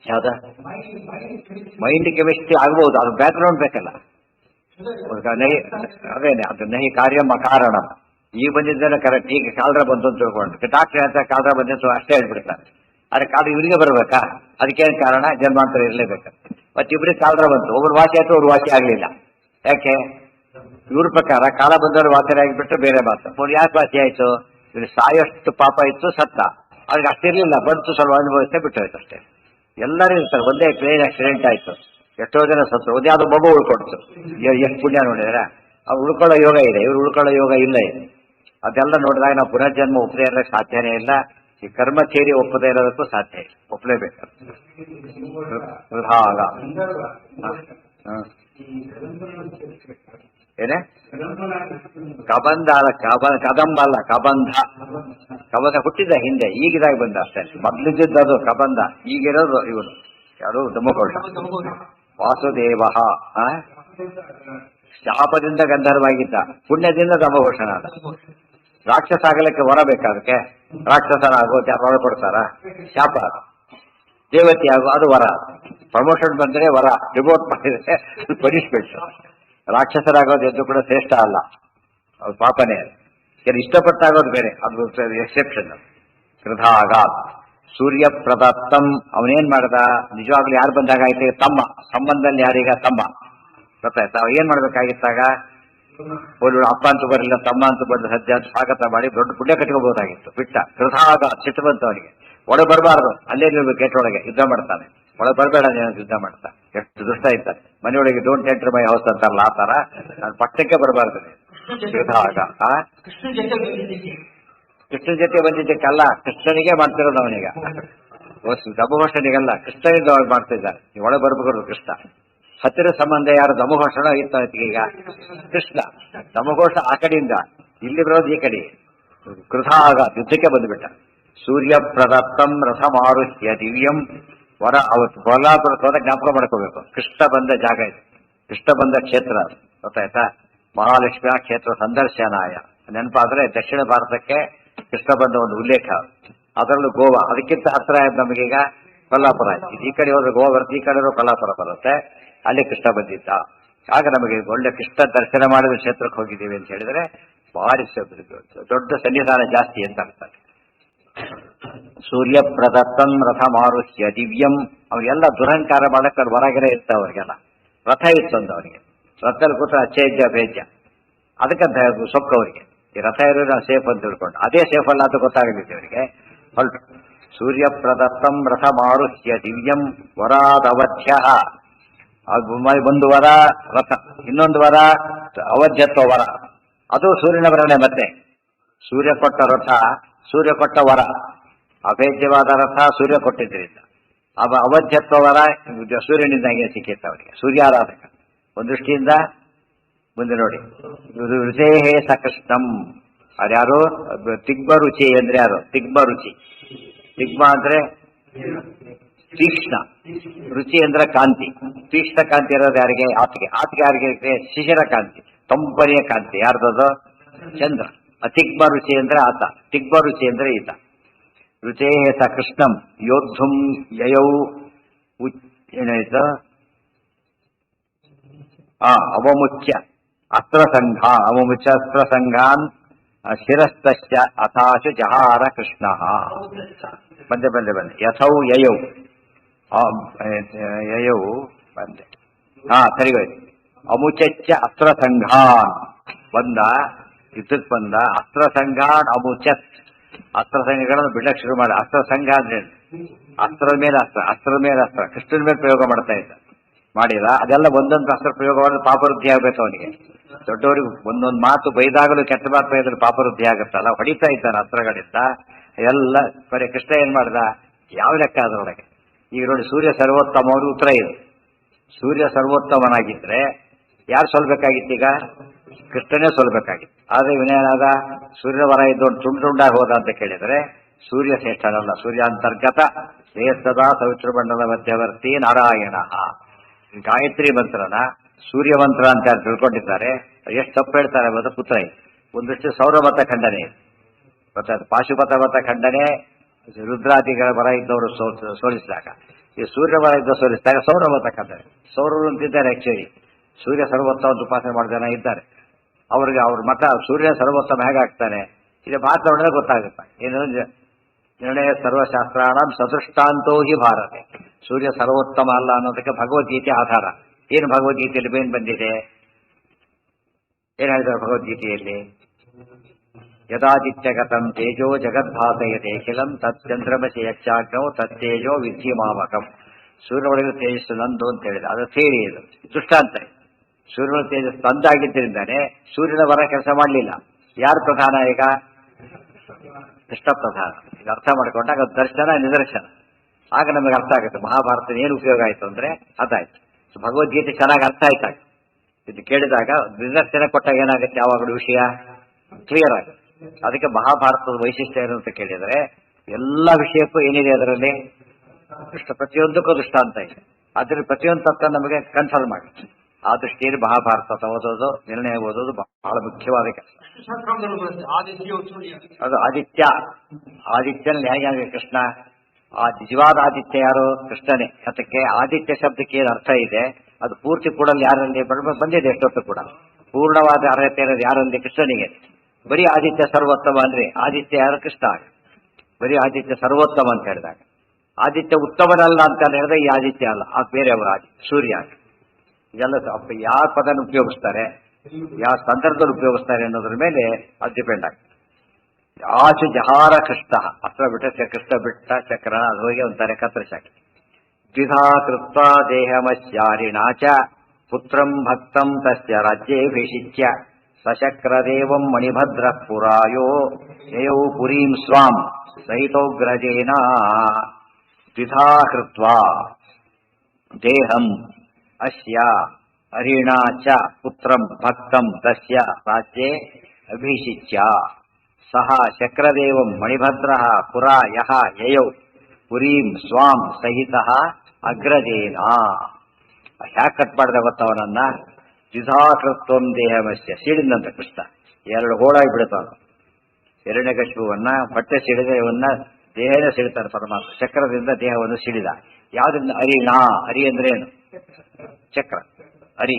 ಯಾವ್ದ ಮೈಂಡ್ ಕೆಮಿಸ್ಟ್ರಿ ಆಗ್ಬಹುದು, ಅದು ಬ್ಯಾಕ್ಗ್ರೌಂಡ್ ಬೇಕಲ್ಲ. ಅದೇನೆ, ಅದು ನಹಿ ಕಾರ್ಯ ಕಾರಣ. ಈಗ ಬಂದಿದ್ದೇನೆ ಕರೆಕ್ಟ್, ಈಗ ಕಾಲ್ರ ಬಂತು ಅಂತ ತಿಳ್ಕೊಂಡು ಡಾಕ್ಟರ್ ಅಂತ ಕಾಲ್ರ ಬಂದಿತ್ತು ಅಷ್ಟೇ ಹೇಳ್ಬಿಡ್ತಾರೆ. ಆದ್ರೆ ಕಾಲ ಇವರಿಗೆ ಬರ್ಬೇಕಾ, ಅದಕ್ಕೇನು ಕಾರಣ, ಜನ್ಮಾಂತರ ಇರಲೇಬೇಕು. ಮತ್ತಿಬ್ಬರಿಗೆ ಕಾಲ್ರ ಬಂತು, ಒಬ್ರು ವಾಸಿ ಆಯ್ತು, ಅವ್ರು ವಾಸಿ ಆಗ್ಲಿಲ್ಲ. ಯಾಕೆ, ಇವ್ರ ಪ್ರಕಾರ ಕಾಲ ಬಂದವರು ವಾಸಿ ಆಗಿಬಿಟ್ರೆ ಬೇರೆ ಮಾತು. ಅವ್ರು ಯಾಕೆ ವಾಸಿ ಆಯ್ತು, ಇವ್ರು ಸಾಯೋಷ್ಟು ಪಾಪ ಇತ್ತು, ಸತ್ತ. ಅವ್ರಿಗೆ ಅಷ್ಟಿರ್ಲಿಲ್ಲ, ಬಂತು, ಸ್ವಲ್ಪ ಅನುಭವಿಸ್ತೇ ಬಿಟ್ಟು ಹೋಯ್ತು ಅಷ್ಟೇ. ಎಲ್ಲರೂ ಇರ್ತಾರೆ. ಒಂದೇ ಟ್ರೈನ್ ಆಕ್ಸಿಡೆಂಟ್ ಆಯ್ತು, ಎಷ್ಟೋ ಜನ ಸತ್ತು, ಒಂದ್ಯಾವ್ದೋ ಮಗು ಉಳ್ಕೊಡ್ತು. ಎಷ್ಟು ಪುಣ್ಯ ನೋಡಿದ್ರೆ. ಅವ್ರು ಉಳ್ಕೊಳ್ಳೋ ಯೋಗ ಇದೆ, ಇವ್ರು ಉಳ್ಕೊಳ್ಳೋ ಯೋಗ ಇಲ್ಲ ಇದೆ. ಅದೆಲ್ಲ ನೋಡಿದಾಗ ನಾವು ಪುನರ್ಜನ್ಮ ಒಪ್ಪದೇ ಇರೋಕ್ಕೆ ಸಾಧ್ಯನೇ ಇಲ್ಲ. ಈ ಕರ್ಮಚೇರಿ ಒಪ್ಪದೇ ಇರೋದಕ್ಕೂ ಸಾಧ್ಯ ಇಲ್ಲ, ಒಪ್ಪಲೇಬೇಕು. ವೃಥಾಗ ಏನೇ ಕಬಂಧ ಅಲ್ಲ, ಕದಂಬ ಅಲ್ಲ, ಕಬಂಧ. ಕಬಂಧ ಹುಟ್ಟಿದ ಹಿಂದೆ, ಈಗಿದಾಗ ಬಂದ ಅಷ್ಟೇ. ಮೊದ್ಲಿದ್ದ ಅದು ಕಬಂಧ, ಈಗಿರೋದು ಇವನು ಯಾರು ದಮೋಘೋಷ ವಾಸುದೇವ. ಶಾಪದಿಂದ ಗಂಧರ್ವಾಗಿದ್ದ, ಪುಣ್ಯದಿಂದ ದಮೋಘೋಷನಾದ. ರಾಕ್ಷಸ ಆಗಲಿಕ್ಕೆ ವರ ಬೇಕಾದಕ್ಕೆ, ರಾಕ್ಷಸನಾಗೋ ವರ ಕೊಡ್ತಾರ? ಶಾಪ. ದೇವತೆ ಆಗೋ ಅದು ವರ. ಪ್ರಮೋಷನ್ ಬಂದರೆ ವರ, ಡಿವೋಟ್ ಮಾಡಿದ್ರೆ ಪನಿಷ್ಮೆಂಟ್. ರಾಕ್ಷಸರಾಗೋದು ಎಂದು ಕೂಡ ಶ್ರೇಷ್ಠ ಅಲ್ಲ, ಅದು ಪಾಪನೇ. ಯಾರು ಇಷ್ಟಪಟ್ಟಾಗೋದು ಬೇರೆ, ಅದು ಎಕ್ಸೆಪ್ಷನ್. ಕೃತಾಗ ಸೂರ್ಯ ಪ್ರದತ್ತಂ. ಅವನೇನ್ ಮಾಡ್ದ? ನಿಜವಾಗ್ಲೂ ಯಾರು ಬಂದಾಗ ಆಯ್ತು? ತಮ್ಮ ಸಂಬಂಧದಲ್ಲಿ ಯಾರೀಗ ತಮ್ಮ ಗೊತ್ತಾಯ್ತಾ? ಅವ ಏನ್ ಮಾಡ್ಬೇಕಾಗಿತ್ತಾಗ? ಅಪ್ಪ ಅಂತೂ ಬರಲಿಲ್ಲ, ತಮ್ಮ ಅಂತೂ ಬಂದ ಸದ್ಯ ಅಂತ ಸ್ವಾಗತ ಮಾಡಿ ದೊಡ್ಡ ಪುಣ್ಯ ಕಟ್ಕೋಬಹುದಾಗಿತ್ತು. ಬಿಟ್ಟ. ಕೃತಾಗ ಸಿಟ್ಟು ಬಂತು ಅವನಿಗೆ. ಒಳಗೆ ಬರಬಾರ್ದು, ಅಲ್ಲೇ ನೀವು ಗೇಟೊಳಗೆ ಯುದ್ಧ ಮಾಡ್ತಾನೆ. ಒಳಗೆ ಬರಬೇಡ, ಯುದ್ಧ ಮಾಡ್ತಾ. ಎಷ್ಟು ದುಷ್ಟ ಇರ್ತಾನೆ ಮನೆಯೊಳಗೆ. ಡೋಂಟ್ ಎಂಟರ್ ಮೈ ಹೌಸ್ ಅಂತಾರಲ್ಲ ಆ ತರ. ನಾನು ಪಟ್ಟಕ್ಕೆ ಬರಬಾರ್ದು. ಕೃತಾಗ ಕೃಷ್ಣನ ಜೊತೆ ಬಂದಿದ್ದಕ್ಕಲ್ಲ, ಕೃಷ್ಣನಿಗೆ ಮಾಡ್ತಿರೋದು ಅವನಿಗೆ. ದಮಘೋಷನಿಗಲ್ಲ, ಕೃಷ್ಣನಿಂದ ಅವ್ರು ಮಾಡ್ತಾ ಇದ್ದಾರೆ. ನೀವು ಒಳಗೆ ಬರ್ಬೇಕು ಕೃಷ್ಣ. ಹತ್ತಿರ ಸಂಬಂಧ ಯಾರು? ದಮಘೋಷಣ ಇತ್ತು ಈಗ ಕೃಷ್ಣ. ದಮಘೋಷ ಆ ಕಡೆಯಿಂದ, ಇಲ್ಲಿ ಬರೋದು ಈ ಕಡೆ. ಕೃತಾಗ ಯುದ್ಧಕ್ಕೆ ಬಂದುಬಿಟ್ಟ. ಸೂರ್ಯ ಪ್ರದತ್ತಂ ರಥಮಾರುಹ್ಯ ದಿವ್ಯಂ. ವರ ಅವತ್ತು ಕೊಲ್ಲಾಪುರ ಹೋದ ಜ್ಞಾಪಕ ಮಾಡ್ಕೋಬೇಕು. ಕೃಷ್ಣ ಬಂದ ಜಾಗ ಇದು, ಕೃಷ್ಣ ಬಂದ ಕ್ಷೇತ್ರ ಅದು, ಗೊತ್ತಾಯ್ತಾ? ಮಹಾಲಕ್ಷ್ಮಿಯ ಕ್ಷೇತ್ರ ಸಂದರ್ಶನಾಯ. ನೆನಪಾದ್ರೆ ದಕ್ಷಿಣ ಭಾರತಕ್ಕೆ ಕೃಷ್ಣ ಬಂದ ಒಂದು ಉಲ್ಲೇಖ. ಅದರಲ್ಲೂ ಗೋವಾ ಅದಕ್ಕಿಂತ ಹತ್ರ ನಮಗೀಗ ಕೊಲ್ಲಾಪುರ. ಈ ಕಡೆ ಹೋದ್ರೆ ಗೋವಾ ಬರುತ್ತೆ, ಈ ಕಡೆ ಕೊಲ್ಲಾಪುರ ಬರುತ್ತೆ. ಅಲ್ಲಿ ಕೃಷ್ಣ ಬಂದಿದ್ದ. ಆಗ ನಮಗೆ ಒಳ್ಳೆ ಕೃಷ್ಣ ದರ್ಶನ ಮಾಡಿದ ಕ್ಷೇತ್ರಕ್ಕೆ ಹೋಗಿದ್ದೀವಿ ಅಂತ ಹೇಳಿದ್ರೆ ಭಾರಿ ದೊಡ್ಡ ಸನ್ನಿಧಾನ ಜಾಸ್ತಿ ಅಂತ ಅರ್ಥ. ಸೂರ್ಯ ಪ್ರದತ್ತಂ ರಥ ಮಾರುಹ್ಯ ದಿವ್ಯಂ. ಅವ್ರಿಗೆಲ್ಲ ದುರಹಂಕಾರ ಮಾಡಕ್ಕೆ ಅವ್ರು ಹೊರಗಡೆ ಇರ್ತಾವ. ಅವ್ರಿಗೆಲ್ಲ ರಥ ಇತ್ತು ಅಂದ ಅವರಿಗೆ. ರಥದಲ್ಲಿ ಕೂತ ಅಚ್ಚೇಜ್ಯ ಭೇಜ್ಯ, ಅದಕ್ಕೆ ಸೊಕ್ಕ ಅವರಿಗೆ. ಈ ರಥ ಇರೋದು ನಾವು ಸೇಫ್ ಅಂತ ತಿಳ್ಕೊಂಡು, ಅದೇ ಸೇಫ್ ಅಲ್ಲ ಅಂತ ಗೊತ್ತಾಗಲಿದೆ ಅವರಿಗೆ. ಹೊಲ್ಟು. ಸೂರ್ಯ ಪ್ರದತ್ತಂ ರಥ ಮಾರುಹ್ಯ ದಿವ್ಯಂ ವರಾದವಧ್ಯ. ಒಂದು ವರ ರಥ, ಇನ್ನೊಂದು ವರ ಅವಧ್ಯತ್ವ ವರ. ಅದು ಸೂರ್ಯನ ವರನೆ. ಮತ್ತೆ ಸೂರ್ಯ ಕೊಟ್ಟ ರಥ, ಸೂರ್ಯ ಕೊಟ್ಟ ವರ. ಅಭೇದ್ಯವಾದ ರಥ ಸೂರ್ಯ ಕೊಟ್ಟಿದ್ದರಿಂದ ಅವಧ್ಯತ್ವ ವರ ಸೂರ್ಯನಿಂದಾಗೆ ಸಿಕ್ಕಿತ್ತು ಅವರಿಗೆ. ಸೂರ್ಯಾರಾಧಕ ಒಂದು ದೃಷ್ಟಿಯಿಂದ. ಮುಂದೆ ನೋಡಿ, ರುಚೇಹೇ ಸಕೃಷ್ಣಂ. ಅದ್ಯಾರು? ತಿಗ್ಮ ರುಚಿ ಅಂದ್ರೆ ಯಾರು? ತಿಗ್ಮ ರುಚಿ. ತಿಗ್ಮ ಅಂದ್ರೆ ತೀಕ್ಷ್ಣ, ರುಚಿ ಅಂದ್ರೆ ಕಾಂತಿ. ತೀಕ್ಷ್ಣ ಕಾಂತಿ ಇರೋದು ಯಾರಿಗೆ? ಆತ್ಗೆ. ಆತ್ಗೆ ಯಾರಿಗೆ? ಶಿಶಿರ ಕಾಂತಿ, ತಂಪನೆಯ ಕಾಂತಿ. ಯಾರ್ದದು? ಚಂದ್ರ. ತಿಗ್ಮ ರುಚಿ ಅಂದ್ರೆ ಆತ, ತಿಗ್ಮ ರುಚಿ ಅಂದ್ರೆ ಈತ. ರುಚೇ ಸ ಕೃಷ್ಣಂ ಯೋದ್ಧುಂ ಯಯೌ. ಏನಾಯ್ತು? ಅವಮುಚ್ಯ ಅಸ್ತ್ರಸಂಘ. ಅವಮುಚ್ಯ ಅಸ್ತ್ರಸಂಘಾನ್ ಶಿರಸ್ತಶ್ಚ ಅಥಾಶು ಜಹಾರ ಕೃಷ್ಣ. ಬಂದೆ ಬಂದೆ ಬಂದೆ. ಯಥೌ ಯಯೌ. ಯಯೌ ಬಂದೆ. ಸರಿಗೋಯ್ತು. ಅಮುಚಚ್ಚ ಅಸ್ತ್ರಸಂಘಾನ್ ಬಂದ, ಯುದ್ಧಕ್ಕೆ ಬಂದ. ಅಸ್ತ್ರಸಂಘಾನ್ ಅಮುಚತ್. ಅಸ್ತ್ರಸಂಘಗಳನ್ನು ಬಿಡಕ್ಕೆ ಶುರು ಮಾಡಿ. ಅಸ್ತ್ರಸಂಘ ಅಂದ್ರೆ ಅಸ್ತ್ರದ ಮೇಲೆ ಅಸ್ತ್ರ, ಅಸ್ತ್ರದ ಮೇಲೆ ಅಸ್ತ್ರ. ಕೃಷ್ಣನ ಮೇಲೆ ಪ್ರಯೋಗ ಮಾಡ್ತಾ ಇದ್ದ. ಮಾಡಿಲ್ಲ ಅದೆಲ್ಲ ಒಂದೊಂದು ಅಸ್ತ್ರ ಪ್ರಯೋಗ ಮಾಡಿದ್ರೆ ಪಾಪವೃದ್ಧಿ ಆಗ್ಬೇಕು ಅವನಿಗೆ. ದೊಡ್ಡವರಿಗೆ ಒಂದೊಂದು ಮಾತು ಬೈದಾಗಲೂ ಕೆಟ್ಟ ಮಾತು ಬೈದ್ರೆ ಪಾಪವೃದ್ಧಿ ಆಗುತ್ತಲ್ಲ, ಹೊಡಿತಾ ಇದ್ದಾನೆ ಅಸ್ತ್ರಗಳಿಂದ ಎಲ್ಲ. ಬರೀ ಕೃಷ್ಣ ಏನ್ ಮಾಡ್ದ? ಯಾವ ಲೆಕ್ಕ ಅದರೊಳಗೆ? ಈಗ ನೋಡಿ, ಸೂರ್ಯ ಸರ್ವೋತ್ತಮ ಅವರು ಉತ್ತರ ಇದೆ. ಸೂರ್ಯ ಸರ್ವೋತ್ತಮನಾಗಿದ್ರೆ ಯಾರು ಸೋಲ್ಬೇಕಾಗಿತ್ತು? ಈಗ ಕೃಷ್ಣನೇ ಸೋಲ್ಬೇಕಾಗಿತ್ತು. ಆದ್ರೆ ಇವನೇನಾದ? ಸೂರ್ಯ ವರ ಇದ್ದೊಂದು ತುಂಡಾಗಿ ಹೋದ ಅಂತ ಕೇಳಿದ್ರೆ ಸೂರ್ಯ ಶ್ರೇಷ್ಠನಲ್ಲ. ಸೂರ್ಯ ಅಂತರ್ಗತ ಶ್ರೇಷ್ಠದ ಸವಿತೃಮಂಡಲ ಮಧ್ಯವರ್ತಿ ನಾರಾಯಣ. ಗಾಯತ್ರಿ ಮಂತ್ರನ ಸೂರ್ಯ ಮಂತ್ರ ಅಂತ ಯಾರು ತಿಳ್ಕೊಂಡಿದ್ದಾರೆ ಎಷ್ಟು ತಪ್ಪು ಹೇಳ್ತಾರೆ ಅನ್ನೋದು ಪುತ್ರ ಇದೆ. ಒಂದಷ್ಟು ಸೌರಮತ ಖಂಡನೆ ಗೊತ್ತಾಯ್ತು. ಪಾಶುಪತ ಮತ ಖಂಡನೆ ರುದ್ರಾದಿಗಳ ವರ ಇದ್ದವರು ಸೋಲಿಸಿದಾಗ, ಈ ಸೂರ್ಯ ವರ ಇದ್ದ ಸೋಲಿಸಿದಾಗ ಸೌರಮತ ಖಂಡನೆ. ಸೌರರು ಅಂತಿದ್ದಾರೆ. ಆಕ್ಚುಲಿ ಸೂರ್ಯ ಸರ್ವೋತ್ತಮ ಉಪಾಸನೆ ಮಾಡಿದ ಜನ ಇದ್ದಾರೆ. ಅವ್ರಿಗೆ ಅವ್ರ ಮತ ಸೂರ್ಯ ಸರ್ವೋತ್ತಮ ಹೇಗಾಗ್ತಾನೆ ಇದು ಮಾತಾಡಿದ್ರೆ ಗೊತ್ತಾಗುತ್ತೆ. ಏನು ನಿರ್ಣಯ ಸರ್ವಶಾಸ್ತ್ರಾಣ ಸದೃಷ್ಟಾಂತೋ ಹಿ ಭಾರತೆ. ಸೂರ್ಯ ಸರ್ವೋತ್ತಮ ಅಲ್ಲ ಅನ್ನೋದಕ್ಕೆ ಭಗವದ್ಗೀತೆ ಆಧಾರ. ಏನು ಭಗವದ್ಗೀತೆಯಲ್ಲಿ ಏನ್ ಬಂದಿದೆ? ಏನ್ ಹೇಳಿದ್ದಾರೆ ಭಗವದ್ಗೀತೆಯಲ್ಲಿ? ಯದಾದಿತ್ಯಗತಂ ತೇಜೋ ಜಗದ್ಭಾಸಯತೆ ಖಿಲಂ ತಚ್ಚಂದ್ರಮಸಿ ಯಚ್ಚಾಗ್ನೋ ತತ್ತೇಜೋ ವಿದ್ಯಮಾಮಕಂ. ಸೂರ್ಯ ಒಳಗೆ ತೇಜಸ್ಸು ನಂದು ಅಂತ ಹೇಳಿದ. ಅದು ಥಿಯರಿ, ಇದು ದೃಷ್ಟಾಂತ. ಸೂರ್ಯನ ತೇಜಸ್ ತಂದಾಗಿದ್ದರಿಂದಾನೆ ಸೂರ್ಯನ ವರ ಕೆಲಸ ಮಾಡಲಿಲ್ಲ. ಯಾರು ಪ್ರಧಾನ ಈಗ? ಕೃಷ್ಣ ಪ್ರಧಾನ. ಇದು ಅರ್ಥ ಮಾಡ್ಕೊಂಡಾಗ ಅದು ದರ್ಶನ ನಿದರ್ಶನ. ಆಗ ನಮಗೆ ಅರ್ಥ ಆಗುತ್ತೆ ಮಹಾಭಾರತದ ಏನು ಉಪಯೋಗ ಆಯಿತು ಅಂದ್ರೆ ಅದಾಯ್ತು. ಭಗವದ್ಗೀತೆ ಚೆನ್ನಾಗಿ ಅರ್ಥ ಆಯ್ತಾಗ ಇದು ಕೇಳಿದಾಗ ನಿದರ್ಶನ ಕೊಟ್ಟಾಗ ಏನಾಗುತ್ತೆ, ಯಾವಾಗಲೂ ವಿಷಯ ಕ್ಲಿಯರ್ ಆಗುತ್ತೆ. ಅದಕ್ಕೆ ಮಹಾಭಾರತದ ವೈಶಿಷ್ಟ್ಯ ಏನು ಅಂತ ಕೇಳಿದರೆ ಎಲ್ಲ ವಿಷಯಕ್ಕೂ ಏನಿದೆ ಅದರಲ್ಲಿ ಕೃಷ್ಣ ಪ್ರತಿಯೊಂದಕ್ಕೂ ದೃಷ್ಟಾಂತ ಇದೆ. ಅದ್ರ ಪ್ರತಿಯೊಂದು ತತ್ವ ನಮಗೆ ಕನ್ಫರ್ಮ್ ಆಗುತ್ತೆ. ಆ ದೃಷ್ಟಿಯಲ್ಲಿ ಮಹಾಭಾರತ ಓದೋದು, ನಿರ್ಣಯ ಓದೋದು ಬಹಳ ಮುಖ್ಯವಾದ ಕೆಲಸ. ಅದು ಆದಿತ್ಯ. ಆದಿತ್ಯನಲ್ಲಿ ಹೇಗೆ ಕೃಷ್ಣ? ಆ ನಿಜವಾದ ಆದಿತ್ಯ ಯಾರು? ಕೃಷ್ಣನೇ. ಅದಕ್ಕೆ ಆದಿತ್ಯ ಶಬ್ದಕ್ಕೆ ಏನು ಅರ್ಥ ಇದೆ ಅದು ಪೂರ್ತಿ ಕೂಡಲ್ಲಿ ಯಾರಲ್ಲಿ ಬಂದಿದೆ ಎಷ್ಟೊತ್ತು ಕೂಡ. ಪೂರ್ಣವಾದ ಅರ್ಹತೆ ಇರೋದು ಯಾರಲ್ಲಿ? ಕೃಷ್ಣನಿಗೆ. ಬರೀ ಆದಿತ್ಯ ಸರ್ವೋತ್ತಮ ಅಂದ್ರೆ ಆದಿತ್ಯ ಯಾರು? ಕೃಷ್ಣ. ಬರೀ ಆದಿತ್ಯ ಸರ್ವೋತ್ತಮ ಅಂತ ಹೇಳಿದಾಗ ಆದಿತ್ಯ ಉತ್ತಮನಲ್ಲ ಅಂತ ಹೇಳಿದ್ರೆ ಈ ಆದಿತ್ಯ ಅಲ್ಲ, ಆ ಬೇರೆಯವರು ಆದಿತ್ಯ ಸೂರ್ಯ. ಇದೆಲ್ಲ ಯಾವ ಪದನ ಉಪಯೋಗಿಸ್ತಾರೆ, ಯಾವ ಸಂದರ್ಭದಲ್ಲಿ ಉಪಯೋಗಿಸ್ತಾರೆ ಅನ್ನೋದ್ರ ಮೇಲೆ ಅದು ಡಿಪೆಂಡ್ ಆಗ್ತದೆ. ಆಚು ಜಹಾರ ಕೃಷ್ಣ ಅಸ್ತ್ರ ಬಿಟ್ಟ ಕೃಷ್ಣ ಬಿಟ್ಟ ಚಕ್ರ ಅದು ಹೋಗಿ ಒಂಥರ ಕತ್ತರಿಸಾಕಿ. ದ್ವಿಧಾ ಕೃತ್ವ ದೇಹಮಸ್ಯಾರಿಣಾಚ ಪುತ್ರಂ ಭಕ್ತಂ ತಸ್ಯ ರಾಜ್ಯೇಭಿಷಿಚ್ಯ ಸಶಕ್ರದೇವಂ ಮಣಿಭದ್ರ ಪುರಾಯೋ ಯಯೌ ಪುರೀಂ ಸ್ವಾಂ ಸಹಿತೋಗ್ರಜೇನ. ದ್ವಿಧಾ ಕೃತ್ವ ದೇಹಂ ಅಸ್ಯ ಹರಿಣಾ ಚ ಪುತ್ರಂ ಭಕ್ತಂ ತಸ್ಯ ರಾಜ್ಯೇ ಅಭಿಷಿಚ್ಯ ಸಹ ಶಕ್ರದೇವಂ ಮಣಿಭದ್ರಃ ಪುರಾ ಯಹ ಯಯೌ ಪುರೀಂ ಸ್ವಾಂ ಸಹಿತಃ ಅಗ್ರಜೇನ. ಹ್ಯಾಕ್ ಕಟ್ ಮಾಡಿದ ಗೊತ್ತವನನ್ನ? ದ್ವಿಧಾಕೃತ್ವಂ ದೇಹಮಸ್ಯ ಸಿಡಿದಂತ ಕೃಷ್ಣ ಎರಡು ಹೋಳಾಗಿ ಬಿಡ್ತಾವ. ಹಿರಣ್ಯಕಶಿಪುವನ್ನ ಬಟ್ಟೆ ಸಿಡಿದ ಇವನ್ನ ದೇಹನೇ ಸಿಡಿತಾನೆ ಪರಮಾತ್ಮ. ಚಕ್ರದಿಂದ ದೇಹವನ್ನು ಸಿಡಿದ. ಯಾವ್ದ್ರಿಂದ? ಹರಿಣಾ. ಹರಿ ಅಂದ್ರೆ ಏನು? ಚಕ್ರ. ಹರಿ.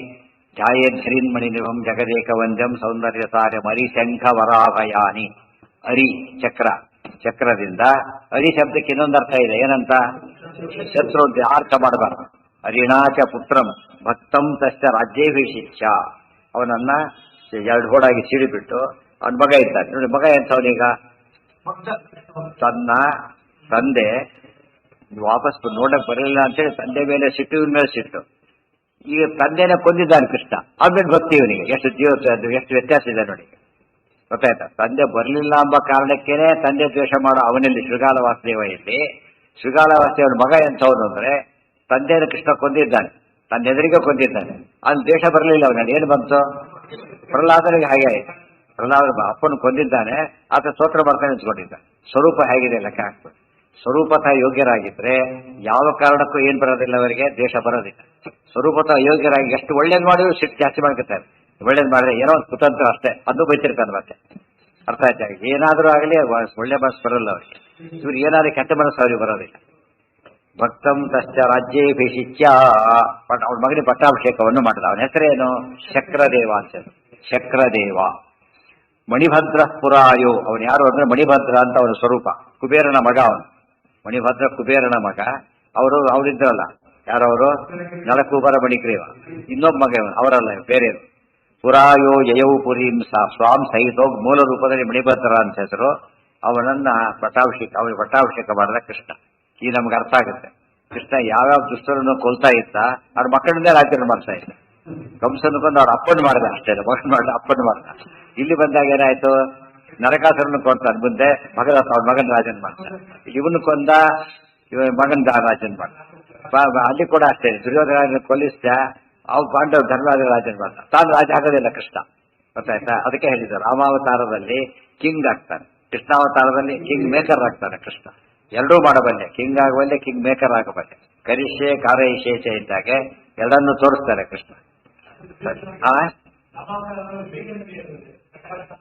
ಧ್ಯಾಯೇದ್ ಹರಿನ್ಮಣಿ ನಿಭಂ ಜಗದೇಕ ವಂದ್ಯಂ ಸೌಂದರ್ಯ ಸಾರ್ಯಂ ಹರಿ ಶಂಖ ವರಾಭಯಾನಿ. ಹರಿ ಚಕ್ರ. ಚಕ್ರದಿಂದ ಹರಿ ಶಬ್ದಕ್ಕೆ ಇನ್ನೊಂದು ಅರ್ಥ ಇದೆ. ಏನಂತ? ಶತ್ರು ಅಂತ ಅರ್ಥ ಮಾಡಬಾರ್ದು. ಹರಿಣಾಚ ಪುತ್ರಂ ಭಕ್ತಂ ತಸ್ಯ ರಾಜ್ಯೇಭಿಷಿಚ್ಯ. ಅವನನ್ನ ಎರಡು ಹೋಡಾಗಿ ಸಿಡಿಬಿಟ್ಟು ಅವನ ಮಗ ಇದ್ದಾನೆ ನೋಡಿ. ಮಗ ಎಂಥವನೀಗ? ತನ್ನ ತಂದೆ ವಾಪಸ್ ನೋಡಕ್ ಬರಲಿಲ್ಲ ಅಂತೇಳಿ ತಂದೆ ಮೇಲೆ ಸಿಟ್ಟು, ಇವನ ಮೇಲೆ ಸಿಟ್ಟು. ಈಗ ತಂದೆನ ಕೊಂದಿದ್ದಾನೆ ಕೃಷ್ಣ. ಆಮೇಲೆ ಭಕ್ತಿ ಇವನಿಗೆ. ಎಷ್ಟು ಎಷ್ಟು ವ್ಯತ್ಯಾಸ ಇದೆ ನೋಡಿ, ಗೊತ್ತಾಯ್ತಾ? ತಂದೆ ಬರಲಿಲ್ಲ ಎಂಬ ಕಾರಣಕ್ಕೇನೆ ತಂದೆ ದ್ವೇಷ ಮಾಡೋ ಅವನಲ್ಲಿ ಶೃಗಾಲ ವಾಸುದೇವ. ಇಲ್ಲಿ ಶೃಗಾಲ ವಾಸುದೇವನ ಮಗ ಎಂಥವನು ಅಂದ್ರೆ ತಂದೆಯನ್ನು ಕೃಷ್ಣ ಕೊಂದಿದ್ದಾನೆ, ತನ್ನ ಎದುರಿಗೆ ಕೊಂದಿದ್ದಾನೆ. ಅವ್ನ ದ್ವೇಷ ಬರಲಿಲ್ಲ ಅವನಲ್ಲಿ. ಏನು ಬಂತು? ಪ್ರಹ್ಲಾದನಿಗೆ ಹಾಗೆ ಆಯ್ತು. ಪ್ರಹ್ಲಾದ ಅಪ್ಪನ ಕೊಂದಿದ್ದಾನೆ, ಆತ ಸ್ತೋತ್ರ ಮಾಡ್ತಾನೆ ನಿಂತ್ಕೊಂಡಿದ್ದಾನೆ. ಸ್ವರೂಪ ಹೇಗಿದೆ ಲೆಕ್ಕ ಹಾಕ್ಬೋದು. ಸ್ವರೂಪತಃ ಯೋಗ್ಯರಾಗಿದ್ರೆ ಯಾವ ಕಾರಣಕ್ಕೂ ಏನ್ ಬರೋದಿಲ್ಲ, ಅವರಿಗೆ ದ್ವೇಷ ಬರೋದಿಲ್ಲ. ಸ್ವರೂಪತಃ ಯೋಗ್ಯರಾಗಿ ಎಷ್ಟು ಒಳ್ಳೇದು ಮಾಡಿದ್ರು ಸಿಟ್ಟು ಜಾಸ್ತಿ ಮಾಡ್ಕೊತಾರೆ. ಒಳ್ಳೇದು ಮಾಡಿದ್ರೆ ಏನೋ ಒಂದು ಕುತಂತ್ರ ಅಷ್ಟೇ, ಅದು ಬೈತಿರ್ತಾನೆ ಮತ್ತೆ. ಅರ್ಥ ಆಯ್ತಾ? ಏನಾದ್ರೂ ಆಗಲಿ ಒಳ್ಳೆ ಮನಸ್ಸು ಬರಲ್ಲ ಅವ್ರಿಗೆ. ಇವ್ರು ಏನಾದ್ರೂ ಕೆಟ್ಟ ಮನಸ್ಸು ಅವ್ರಿಗೆ ಬರೋದಿಲ್ಲ. ಭಕ್ತಂ ತಶ್ಚ ರಾಜ್ಯೇಭಿಷಿಚ್ಯ. ಅವನ ಮಗನಿಗೆ ಪಟ್ಟಾಭಿಷೇಕವನ್ನು ಮಾಡಿದ. ಅವನ ಹೆಸರೇನು? ಶಕ್ರದೇವ ಅಂತ. ಶಕ್ರದೇವ. ಮಣಿಭದ್ರ ಪುರಾಯೋ. ಅವನು ಯಾರು ಅಂದ್ರೆ ಮಣಿಭದ್ರ ಅಂತ ಅವನ ಸ್ವರೂಪ. ಕುಬೇರನ ಮಗ ಅವನು. ಮಣಿಭದ್ರ ಕುಬೇರನ ಮಗ. ಅವರಿದ್ರಲ್ಲ ಯಾರವರು? ನಳಕೂಬರ ಮಣಿಗ್ರೀವ. ಇನ್ನೊಬ್ಬ ಮಗ ಇವನು, ಅವರಲ್ಲ ಬೇರೆ. ಪುರಾಯೋ ಯಯೌ ಪುರೀಂ ಸ್ವಾಂ ಸಹಿತೋಗ್. ಮೂಲ ರೂಪದಲ್ಲಿ ಮಣಿಭದ್ರ ಅಂತ ಹೆಸರು. ಅವನಿಗೆ ಪಟ್ಟಾಭಿಷೇಕ ಮಾಡಿದ ಕೃಷ್ಣ. ಈ ನಮ್ಗೆ ಅರ್ಥ ಆಗುತ್ತೆ. ಕೃಷ್ಣ ಯಾವ್ಯಾವ ದುಷ್ಟರನ್ನು ಕೊಲ್ತಾ ಇದ್ದ ಅವ್ರ ಮಕ್ಕಳಿಂದ ರಾಜ್ಯನ ಮಾಡ್ತಾ ಇದ್ದ. ಕಂಸನ ಕೊಂದು ಅವ್ರ ಅಪ್ಪನ ಮಾಡಿದ ಅಷ್ಟೇ, ಮಗನ್ ಮಾಡಿದ ಅಪ್ಪನ ಮಾಡಿದ. ಇಲ್ಲಿ ಬಂದಾಗ ಏನಾಯ್ತು? ನರಕಾಸುರನ್ನು ಕೊಂತಾನೆ ಮುಂದೆ, ಅವ್ರ ಮಗನ ರಾಜನ್ ಮಾಡ್ತಾನೆ. ಇವನು ಕೊಂದ, ಮಗನ್ ರಾಜನ್ ಮಾಡ್ದ. ಅಲ್ಲಿ ಕೂಡ ಅಷ್ಟೇ, ದುರ್ಯೋಧನ ಕೊಲ್ಲಿಸ್ದ, ಅವ್ ಪಾಂಡವ ಧರ್ಮರಾಜ ರಾಜನ್ ಮಾಡ್ದ. ತಾನು ರಾಜ ಆಗೋದಿಲ್ಲ ಕೃಷ್ಣ, ಗೊತ್ತಾಯ್ತಾ? ಅದಕ್ಕೆ ಹೇಳಿದ್ರು ರಾಮಾವತಾರದಲ್ಲಿ ಕಿಂಗ್ ಆಗ್ತಾನೆ, ಕೃಷ್ಣಾವತಾರದಲ್ಲಿ ಕಿಂಗ್ ಮೇಕರ್ ಆಗ್ತಾನೆ ಕೃಷ್ಣ. ಎರಡೂ ಮಾಡಬಲ್ಲೆ, ಕಿಂಗ್ ಆಗಬಲ್ಲೆ, ಕಿಂಗ್ ಮೇಕರ್ ಆಗಬಲ್ಲೆ. ಕರಿಷೆ ಕಾರ್ಯಶೇಷ ಇದ್ದಾಗೆ ಎರಡನ್ನು ತೋರಿಸ್ತಾರೆ ಕೃಷ್ಣ.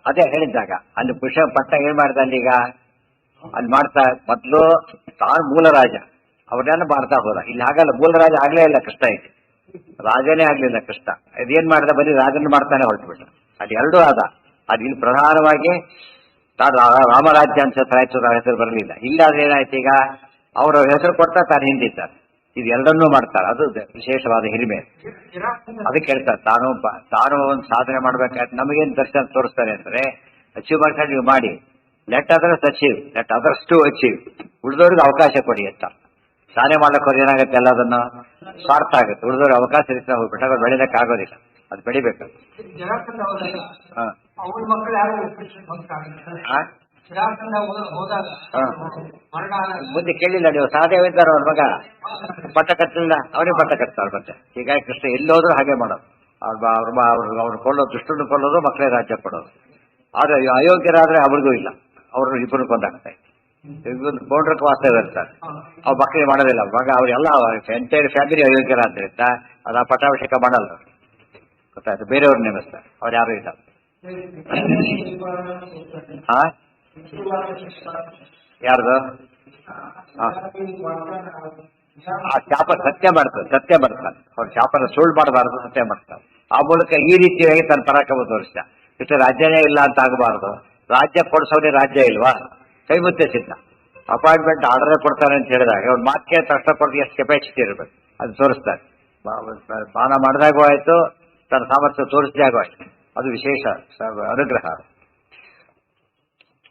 ಅದೇ ಹೇಳಿದ್ದಾಗ ಅಲ್ಲಿ ಪಟ್ಟ ಏನ್ ಮಾಡ್ದ ಅಲ್ಲೀಗ? ಅಲ್ಲಿ ಮಾಡ್ತಾ ಮೊದ್ಲು ತಾನು ಮೂಲ ರಾಜ, ಅವ್ರನ್ನೆಲ್ಲ ಮಾಡ್ತಾ ಹೋದ. ಇಲ್ಲಿ ಹಾಗಲ್ಲ, ಮೂಲ ರಾಜ ಆಗ್ಲೇ ಇಲ್ಲ ಕೃಷ್ಣ. ಇಲ್ಲಿ ರಾಜನೇ ಆಗ್ಲಿಲ್ಲ ಕೃಷ್ಣ. ಇದೇನ್ ಮಾಡ್ದ? ಬರೀ ರಾಜನ ಮಾಡ್ತಾನೆ ಹೊರಟುಬಿಟ್ಟ. ಅದು ಎರಡೂ ಆದ. ಅದು ಇಲ್ಲಿ ಪ್ರಧಾನವಾಗಿ ತಾನು ರಾಮರಾಜ್ಯ ಅನ್ಸುತ್ತೆ ರಾಯಚೂರು ಹೆಸರು ಬರಲಿಲ್ಲ. ಇಲ್ಲಾದ್ರೆ ಏನಾಯ್ತು? ಈಗ ಅವರ ಹೆಸರು ಕೊಡ್ತಾ ತಾನು ಹಿಂದಿದ್ದಾರೆ. ಇದು ಎರಡನ್ನೂ ಮಾಡ್ತಾರೆ. ಅದು ವಿಶೇಷವಾದ ಹಿರಿಮೆ. ಅದಕ್ಕೆ ಹೇಳ್ತಾರೆ ತಾನು ಒಂದು ಸಾಧನೆ ಮಾಡ್ಬೇಕಾದ್ರೆ ನಮಗೇನು ದರ್ಶನ ತೋರಿಸ್ತಾರೆ ಅಂದ್ರೆ, ಅಚೀವ್ ಮಾಡ್ಕೊಂಡು ನೀವು ಮಾಡಿ, let others achieve, let others to achieve. ಉಳಿದವ್ರಿಗೆ ಅವಕಾಶ ಕೊಡಿ ಅಂತ. ಸಾಧನೆ ಮಾಡ್ಲಿಕ್ಕೆ ಹೋದ್ರೆ ಏನಾಗುತ್ತೆ? ಎಲ್ಲದನ್ನು ಸ್ವಾರ್ಥ ಆಗುತ್ತೆ. ಉಳಿದವ್ರಿಗೆ ಅವಕಾಶ ಇರ್ತಾ ಹೋಗ್ಬಿಟ್ಟಾಗ ಬೆಳೆದಕ್ಕೆ ಆಗೋದಿಲ್ಲ. ಅದು ಬೆಳಿಬೇಕು. ಜರಾಸಂಧ ಹೋದಾಗ ಹಾ ಅವಳ ಮಕ್ಕಳು ಯಾರು ಕೃಷ್ಣ ಭಕ್ತ ಆಗಿರ್ತಾರೆ. ಜರಾಸಂಧ ಹೋದಾಗ ಮರಣ ಮುಂದೆ ಕೇಳಿಲ್ಲ ನೀವು, ಸಹದೇವ ಇದ್ದಾರ ಅವ್ರ ಮಗ ಪಟ್ಟ ಕಟ್ಟಲಿಲ್ಲ, ಅವರೇ ಪಟ್ಟ ಕಟ್ತಾರೆ ಮತ್ತೆ. ಹೀಗಾಗಿ ಕೃಷ್ಣ ಎಲ್ಲೋದ್ರು ಹಾಗೆ ಮಾಡೋದು. ಅವ್ರು ಕೊಲ್ಲೋದು, ದುಷ್ಟನ್ನು ಕೊಲ್ಲೋದು, ಮಕ್ಕಳೇ ರಾಜ್ಯ ಕೊಡೋದು. ಆದ್ರೆ ಅಯೋಗ್ಯರಾದ್ರೆ ಅವ್ರಿಗೂ ಇಲ್ಲ, ಅವ್ರನ್ನ ಇಬ್ಬರು ಕೊಂದಾಗ್ತಾ ಇತ್ತು. ಇವೊಂದು ಪೌಂಡ್ರಕ್ಕೆ ವಾಸ್ತವ ಇರ್ತಾರೆ, ಅವ್ರ ಮಕ್ಕಳಿಗೆ ಮಾಡೋದಿಲ್ಲ. ಮಗ ಅವ್ರೆಲ್ಲ ಎಂಟೈರ್ ಫ್ಯಾಮಿಲಿ ಅಯೋಗ್ಯರಾದ್ರಿಂದ ಅದು ಪಟ್ಟಾಭಿಷೇಕ ಮಾಡಲ್ಲ, ಗೊತ್ತಾಯ್ತು, ಬೇರೆಯವ್ರು ನೇಮಿಸ್ತಾರೆ, ಅವ್ರು ಯಾರು ಇಲ್ಲ. ಹಾ ಯಾರ್ದು ಆ ಶಾಪ ಸತ್ಯ ಮಾಡ್ತಾನೆ ಅವ್ರ ಶಾಪನ ಸುಳ್ಳು ಮಾಡಬಾರ್ದು, ಸತ್ಯ ಮಾಡ್ತಾರೆ. ಆ ಮೂಲಕ ಈ ರೀತಿಯಾಗಿ ತನ್ನ ಪರಾಕ್ರಮ ತೋರಿಸ್ತ. ಇಷ್ಟು ರಾಜ್ಯನೇ ಇಲ್ಲ ಅಂತ ಆಗಬಾರ್ದು. ರಾಜ್ಯ ಕೊಡಿಸೋನೇ ರಾಜ್ಯ ಇಲ್ವಾ, ಕೈ ಮುತ್ತೆ ಸಿದ್ಧ. ಅಪಾಯಿಂಟ್ಮೆಂಟ್ ಆರ್ಡರ್ ಕೊಡ್ತಾರೆ ಅಂತ ಹೇಳಿದಾಗ ಅವ್ರ ಮಾತಿಗೆ ತಕ್ಷಣ ಕೊಟ್ಟು ಎಷ್ಟು ಕೆಪಾಸಿಟಿ ಇರಬೇಕು ಅದು ತೋರಿಸ್ತಾರೆ. ಬಾನ ಮಾಡಿದಾಗೂ ಆಯ್ತು, ತನ್ನ ಸಾಮರ್ಥ್ಯ ತೋರಿಸಿದಾಗೂ ಆಯ್ತು. ಅದು ವಿಶೇಷ ಅನುಗ್ರಹ.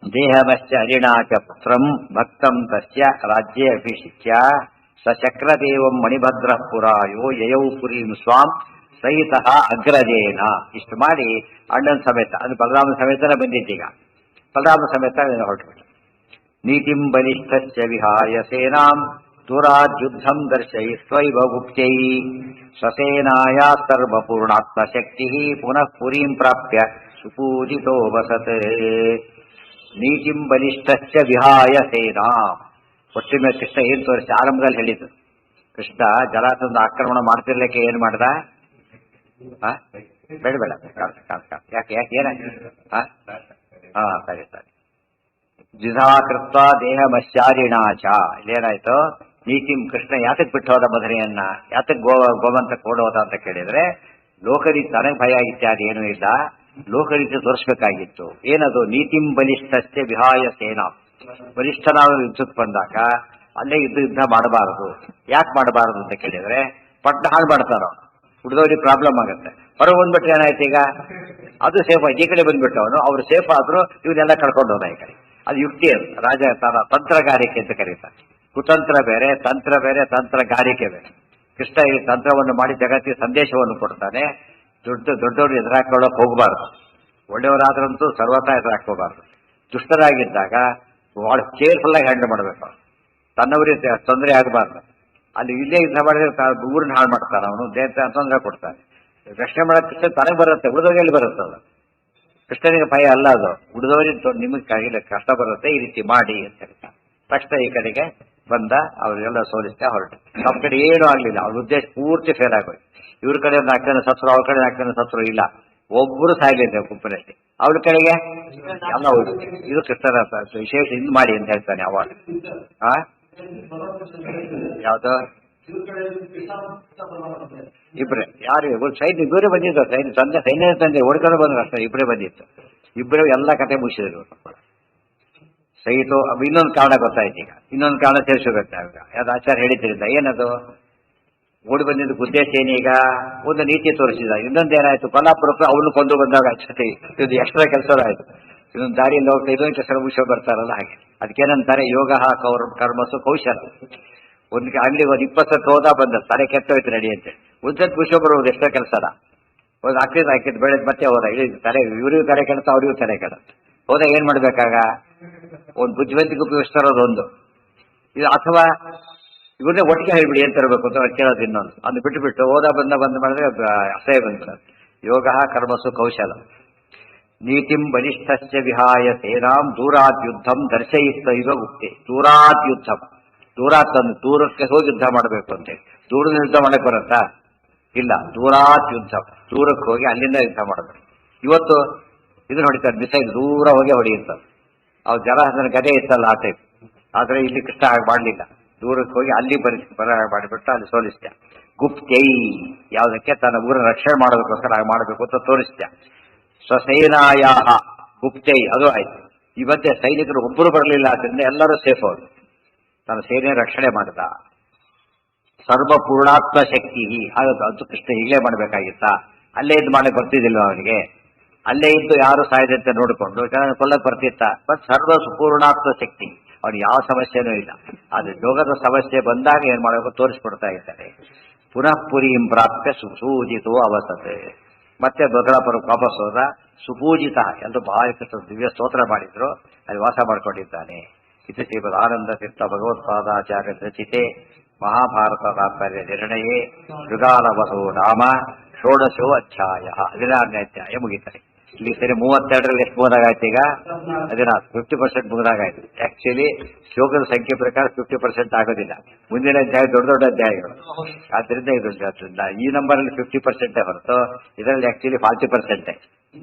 ದೇಹಮಶ್ಚ ಹರಿಣಾಚ ಪುತ್ರಂ ಭಕ್ತಂ ತಸ್ಯ ರಾಜ್ಯೇ ಅಭಿಷಿಚ್ಯ ಸಚಕ್ರದೇವಂ ಮಣಿಭದ್ರ ಪುರಾಯೋ ಯಯೌ ಪುರೀಂ ಸ್ವಾಂ ಸಹಿತ ಅಗ್ರಜೇನ. ಇಷ್ಟು ಮಾಡಿ ಅಣ್ಣನ ಸಮೇತ, ಅದು ಬಲರಾಮನ ಸಮೇತನೇ ಬಂದಿದ್ದೀಗ, ಬಲರಾಮನ ಸಮೇತ ಹೊರಟುಬಿಟ್ಟು. ನೀತಿಂ ಬಲಿಷ್ಠಸ್ಯ ವಿಹಾಯ ಸೇನಾಂ ದೂರಾದ್ಯುದ್ಧಂ ದರ್ಶಯಿತ್ವೈವ ಗುಪ್ತೈ ಸ್ವಸೇನಾಯ ಸರ್ವಪೂರ್ಣಾತ್ಮಶಕ್ತಿ ಪುನಃ ಪುರೀಂ ಪ್ರಾಪ್ಯ ಸುಪೂಜಿತೋ ವಸತ್. ನೀತಿಂ ಬಲಿಷ್ಠಸ್ಯ ವಿಹಾಯ ಸೇನಾಂ. ಒಟ್ಟಿನ ಮೇಲೆ ಕೃಷ್ಣ ಏನ್ ತೋರಿಸಿ ಆರಂಭದಲ್ಲಿ ಹೇಳಿದ್ದು. ಕೃಷ್ಣ ಜರಾಸಂಧ ಆಕ್ರಮಣ ಮಾಡ್ತಿರ್ಲಿಕ್ಕೆ ಏನ್ ಮಾಡ್ದ? ಬೇಡ ಯಾಕೆ ಏನ ಸರಿ ದ್ವಿಧಾಕೃತ್ವ ದೇಹ ಮಶ್ಚಾರಿಣಾಚ. ಇಲ್ಲೇನಾಯ್ತು? ನೀತಿಂ ಕೃಷ್ಣ ಯಾತಕ್ ಬಿಟ್ಟು ಹೋದ ಮಧುರೆಯನ್ನ, ಯಾತಕ್ ಗೋವಂತ ಕೊಡೋದ ಅಂತ ಕೇಳಿದ್ರೆ, ಲೋಕರೀತಿ ತನಗೆ ಭಯ ಇತ್ಯಾದಿ ಏನೂ ಇಲ್ಲ, ಲೋಕರೀತಿ ತೋರಿಸ್ಬೇಕಾಗಿತ್ತು. ಏನದು? ನೀತಿಂ ಬಲಿಷ್ಠಸ್ಯ ವಿಹಾಯ ಸೇನಾ. ಬಲಿಷ್ಠನಾದ ಯುದ್ಧಕ್ಕೆ ಬಂದಾಗ ಅಲ್ಲೇ ಯುದ್ಧ ಮಾಡಬಾರದು. ಯಾಕೆ ಮಾಡಬಾರದು ಅಂತ ಕೇಳಿದ್ರೆ, ಪಟ್ಟ ಹಾಳು ಮಾಡ್ತಾರ, ಹುಡುಗವ್ರಿಗೆ ಪ್ರಾಬ್ಲಮ್ ಆಗುತ್ತೆ. ಹೊರಗೆ ಬಂದ್ಬಿಟ್ರೆ ಏನಾಯ್ತು? ಈಗ ಅದು ಸೇಫ್ ಆಯ್ತು, ಈ ಕಡೆ ಬಂದ್ಬಿಟ್ಟು ಅವನು, ಅವ್ರು ಸೇಫ್ ಆದ್ರೂ ಇವನ್ನೆಲ್ಲ ಕಳ್ಕೊಂಡು ಹೋದ ಈ ಕಡೆ. ಅದು ಯುಕ್ತಿ, ಅದು ರಾಜ ತಂತ್ರಗಾರಿಕೆ ಅಂತ ಕರೀತಾರೆ. ಕುತಂತ್ರ ಬೇರೆ, ತಂತ್ರ ಬೇರೆ, ತಂತ್ರಗಾರಿಕೆ ಬೇರೆ. ಕೃಷ್ಣ ಈ ತಂತ್ರವನ್ನು ಮಾಡಿ ಜಗತ್ತಿಗೆ ಸಂದೇಶವನ್ನು ಕೊಡ್ತಾನೆ. ದೊಡ್ಡವರು ಎದುರಾಕೊಳ್ಳೋಕೆ ಹೋಗಬಾರ್ದು. ಒಳ್ಳೆಯವರಾದ್ರಂತೂ ಸರ್ವತಾ ಎದುರಾಕೋಬಾರ್ದು. ದುಷ್ಟರಾಗಿದ್ದಾಗ ಬಹಳ ಕೇರ್ಫುಲ್ ಆಗಿ ಹ್ಯಾಂಡಲ್ ಮಾಡಬೇಕು. ತನ್ನವರಿಗೆ ತೊಂದರೆ ಆಗಬಾರ್ದು. ಅಲ್ಲಿ ಇಲ್ಲೇ ಯುದ್ಧ ಮಾಡಿದ್ರೆ ಊರನ್ನ ಹಾಳು ಮಾಡ್ತಾನೆ ಅವನು, ದೇಶ ತೊಂದರೆ ಕೊಡ್ತಾನೆ. ರಕ್ಷಣೆ ಮಾಡೋಕೆ ಕೃಷ್ಣ ತನಗೆ ಬರುತ್ತೆ, ಉಳಿದವರಿಗೆ ಬರುತ್ತೆ. ಅದು ಕೃಷ್ಣನಿಗೆ ಭಯ ಅಲ್ಲ, ಅದು ಉಳಿದವರಿಗೆ ನಿಮಗೆ ಕಷ್ಟ ಬರುತ್ತೆ, ಈ ರೀತಿ ಮಾಡಿ ಅಂತ ಹೇಳ್ತಾರೆ. ತಕ್ಷಣ ಈ ಕಡೆಗೆ ಬಂದ, ಅವರೆಲ್ಲ ಸೋಲಿಸ್ತಾ ಹೊರಟು. ನಮ್ಮ ಕಡೆ ಏನೂ ಆಗಲಿಲ್ಲ, ಅವ್ರ ಉದ್ದೇಶ ಪೂರ್ತಿ ಫೇಲ್ ಆಗೋಯ್ತು. ಇವ್ರ ಕಡೆ 4 ಜನ ಸತ್ರು, ಅವ್ರ ಕಡೆ 4 ಜನ ಸತ್ರು ಇಲ್ಲ, ಒಬ್ಬರು ಸಾಯ್ಲಿಲ್ಲ ಗುಂಪಿನಲ್ಲಿ. ಅವ್ರ ಕಡೆಗೆ ಎಲ್ಲ ಹೋಯ್ತು. ಇದು ಕೃಷ್ಣನ ವಿಶೇಷ ಇದು ಮಾಡಿ ಅಂತ ಹೇಳ್ತಾನೆ ಅವಾಗ. ಯಾವ್ದು? ಇಬ್ರೆ ಯಾರು ಸೈನ್ಯ ಇವರೇ ಬಂದಿದ್ದು, ಸೈನ್ಯ ತಂದೆ ಹೊಡ್ಕೊಂಡು ಬಂದ್ರು ಅಷ್ಟೇ, ಇಬ್ಬರೇ ಬಂದಿತ್ತು. ಇಬ್ಬರೇ ಎಲ್ಲ ಕತೆ ಮುಗಿಸಿದ್ರು. ಸಹಿತ ಇನ್ನೊಂದು ಕಾರಣ ಗೊತ್ತಾಯ್ತು. ಈಗ ಇನ್ನೊಂದು ಕಾರಣ ಸೇರಿಸಬೇಕು ನಾವೀಗ. ಯಾವ್ದು ಆಚಾರ್ಯ ಹೇಳಿದ್ರಿಂದ ಏನದು? ಓಡಿ ಬಂದಿದ್ದು ಉದ್ದೇಶ ಏನೀಗ? ಒಂದು ನೀತಿ ತೋರಿಸಿದ. ಇನ್ನೊಂದೇನಾಯ್ತು? ಕೊಲ್ಲಾಪುರಕ್ಕೆ ಅವನು ಕೊಂದು ಬಂದಾಗ ಅಕ್ಷತೆ ಇದು ಎಕ್ಸ್ಟ್ರಾ ಕೆಲಸ ಆಯ್ತು. ಇದೊಂದು ದಾರಿಯಿಂದ ಹೋಗ್ತಾ ಇದೊಂದು ಕೆಲಸ ಮುಗಿಸೋ ಬರ್ತಾರಲ್ಲ ಹಾಗೆ. ಅದಕ್ಕೇನಂತಾರೆ? ಯೋಗ ಕರ್ಮಸು ಕೌಶಲ. ಅಲ್ಲಿ ಒಂದು 20 ಸತ್ತು ಹೋದ ಬಂದ, ತಲೆ ಕೆಟ್ಟೋಯ್ತು ರೆಡಿ ಅಂತೆ. ಒಂದ್ಸತ್ ಮುಗಿಸೋ ಬರೋದು ಎಷ್ಟೋ ಕೆಲಸನ. ಒಂದು ಹಾಕಿದ್ ಬೆಳೆದ್ ಮತ್ತೆ ಹೋದ, ತಲೆ ಇವ್ರಿಗೂ ತಲೆ ಕೆಡುತ್ತ, ಅವ್ರಿಗೂ ತಲೆ ಕೆಡುತ್ತೆ. ಹೋದಾಗ ಏನ್ ಮಾಡ್ಬೇಕಾಗ? ಒಂದು ಬುದ್ಧಿವಂತಿಗೆ ಉಪಯೋಗಿಸ್ತಾರೋದು ಒಂದು ಇದು, ಅಥವಾ ಇವನ್ನೇ ಒಟ್ಟಿಗೆ ಹೇಳ್ಬಿಡಿ ಏನ್ ತರಬೇಕು ಅಂತ ಕೇಳೋದು ಇನ್ನೊಂದು. ಅದು ಬಿಟ್ಟು ಹೋದ ಬಂದ ಮಾಡಿದ್ರೆ ಅಸಹ್ಯ ಬಂದ್ಬಿಡೋದು. ಯೋಗ ಕರ್ಮಸು ಕೌಶಲ. ನೀತಿಂ ಬಲಿಷ್ಠಸ್ಯ ವಿಹಾಯ ಸೇನಾಂ ದೂರಾತ್ ಯುದ್ಧಂ ದರ್ಶಯಿತ್ತ ಇವ ಉಕ್ತಿ. ದೂರಾತ್ ಯುದ್ಧಂ, ದೂರಕ್ಕೆ ಹೋಗಿ ಯುದ್ಧ ಮಾಡಬೇಕು ಅಂತ. ದೂರದ ಯುದ್ಧ ಮಾಡಕ್ ಬರುತ್ತಾ? ಇಲ್ಲ. ದೂರಾತ್ ಯುದ್ಧ, ದೂರಕ್ಕೆ ಹೋಗಿ ಅಲ್ಲಿಂದ ಯುದ್ಧ ಮಾಡಬೇಕು. ಇವತ್ತು ಇದನ್ನ ಹೊಡಿತಾರೆ, ಮಿಸೈಲ್ ದೂರ ಹೋಗಿ ಹೊಡೆಯುತ್ತಾರೆ. ಅವ್ ಜರಾಸಂಧನ ಗದೆ ಇತ್ತಲ್ಲ ಆ ಟೈಪ್. ಆದ್ರೆ ಇಲ್ಲಿ ಕೃಷ್ಣ ಹಾಗೆ ಮಾಡಲಿಲ್ಲ, ದೂರಕ್ಕೆ ಹೋಗಿ ಅಲ್ಲಿ ಮಾಡಿಬಿಟ್ಟು ಅಲ್ಲಿ ಸೋಲಿಸ್ತ. ಗುಪ್ತೈ, ಯಾವುದಕ್ಕೆ? ತನ್ನ ಊರನ್ನ ರಕ್ಷಣೆ ಮಾಡೋದಕ್ಕೋಸ್ಕರ ಹಾಗೆ ಮಾಡಬೇಕು ಅಂತ ತೋರಿಸ್ತ. ಸ್ವಸೇನಾಯ ಗುಪ್ತೈ, ಅದು ಆಯ್ತು. ಈ ಮಧ್ಯೆ ಸೈನಿಕರು ಒಬ್ಬರು ಬರಲಿಲ್ಲ, ಆದ್ರಿಂದ ಎಲ್ಲರೂ ಸೇಫ್ ಅವರು. ತನ್ನ ಸೇನೆ ರಕ್ಷಣೆ ಮಾಡಿದ. ಸರ್ವಪೂರ್ಣಾತ್ಮ ಶಕ್ತಿ, ಅದು ಕೃಷ್ಣ ಈಗಲೇ ಮಾಡಬೇಕಾಗಿತ್ತ? ಅಲ್ಲೇ ಇದ್ದು ಮಾಡಕ್ಕೆ ಬರ್ತಿದ್ದಿಲ್ಲ ಅವನಿಗೆ. ಅಲ್ಲೇ ಇದ್ದು ಯಾರು ಸಾಯದಂತೆ ನೋಡಿಕೊಂಡು ಕೊಲ್ಲಕ್ಕೆ ಬರ್ತಿತ್ತ. ಬಟ್ ಸರ್ವ ಪೂರ್ಣಾತ್ಮ ಶಕ್ತಿ, ಅವ್ನಿಗೆ ಯಾವ ಸಮಸ್ಯೆನೂ ಇಲ್ಲ. ಆದ್ರೆ ಯೋಗದ ಸಮಸ್ಯೆ ಬಂದಾಗ ಏನ್ ಮಾಡಬೇಕು ತೋರಿಸ್ಕೊಡ್ತಾ ಇದ್ದಾರೆ. ಪುನಃ ಪುರೀಂ ಪ್ರಾಪ್ಯ ಸುಸೂಜಿತೋ ಅವಸತೆ. ಮತ್ತೆ ಬದಲಾಪುರಕ್ಕೆ ವಾಪಸ್ ಹೋದ. ಸುಪೂಜಿತ ಎಂದು ಬಾಲಕೃಷ್ಣ ದಿವ್ಯ ಸ್ತೋತ್ರ ಮಾಡಿದ್ರು, ಅಲ್ಲಿ ವಾಸ ಮಾಡ್ಕೊಂಡಿದ್ದಾನೆ. ಇದು ಶ್ರೀಮದ್ ಆನಂದ ತೀರ್ಥ ಭಗವತ್ಪಾದಾಚಾರ್ಯ ರಚಿತೆ ಮಹಾಭಾರತ ತಾತ್ಪರ್ಯ ನಿರ್ಣಯೇ ಮೃಗಾಲವಸೋ ನಾಮ ಷೋಡಶೋ ಅಧ್ಯಾಯ. 16ನೇ ಅಧ್ಯಾಯ ಮುಗಿತಾರೆ. ಇಲ್ಲಿ ಸರಿ 32ರಲ್ಲಿ ಎಷ್ಟು ಮುಗಿದಾಗಾಯ್ತು? ಈಗ 16, 50% ಮುಗಿದಾಗಾಯ್ತು. ಆಕ್ಚುಲಿ ಶ್ಲೋಕದ ಸಂಖ್ಯೆ ಪ್ರಕಾರ 50% ಆಗೋದಿಲ್ಲ. ಮುಂದಿನ ಅಧ್ಯಾಯ ದೊಡ್ಡ ದೊಡ್ಡ ಅಧ್ಯಾಯಗಳು. ಆದ್ರಿಂದ ಇದು ಈ ನಂಬರಲ್ಲಿ 50% ಹೊರತು ಇದರಲ್ಲಿ ಆಕ್ಚುಲಿ 40%.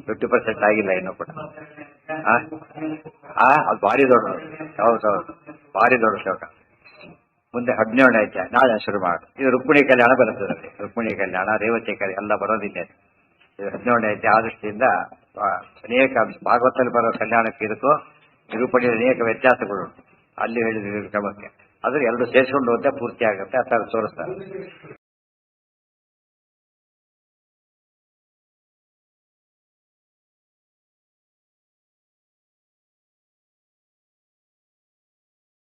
50% ಆಗಿಲ್ಲ ಇನ್ನೂ ಕೂಡ. ಅದು ಭಾರಿ ದೊಡ್ಡದು. ಹೌದೌದು, ಭಾರಿ ದೊಡ್ಡ ಶ್ಲೋಕ. ಮುಂದೆ 17ನೇ ಅಧ್ಯಾಯ ನಾಳೆ ಶುರು ಮಾಡಿ. ಇದು ರುಕ್ಮಿಣಿ ಕಲ್ಯಾಣ ಬರುತ್ತದೆ. ರುಕ್ಮಿಣಿ ಕಲ್ಯಾಣ, ರೇವತಿ ಕಲ್ಯಾಣ ಎಲ್ಲ ಬರೋದಿದೆ. ಇದು 17ನೇ ಅಧ್ಯಾಯ. ಆ ದೃಷ್ಟಿಯಿಂದ ಅನೇಕ ಭಾಗವತಲ್ಲಿ ಬರೋ ಕಲ್ಯಾಣಕ್ಕೆ ಇದಕ್ಕೂ ನಿರೂಪಣೆಯಲ್ಲಿ ಅನೇಕ ವ್ಯತ್ಯಾಸಗಳು ಅಲ್ಲಿ ಹೇಳಿದ ಕ್ರಮಕ್ಕೆ. ಆದ್ರೆ ಎರಡು ಸೇರಿಸ್ಕೊಂಡು ಹೋದ್ರೆ ಪೂರ್ತಿ ಆಗುತ್ತೆ, ಆ ಥರ ತೋರಿಸ್ತಾರೆ.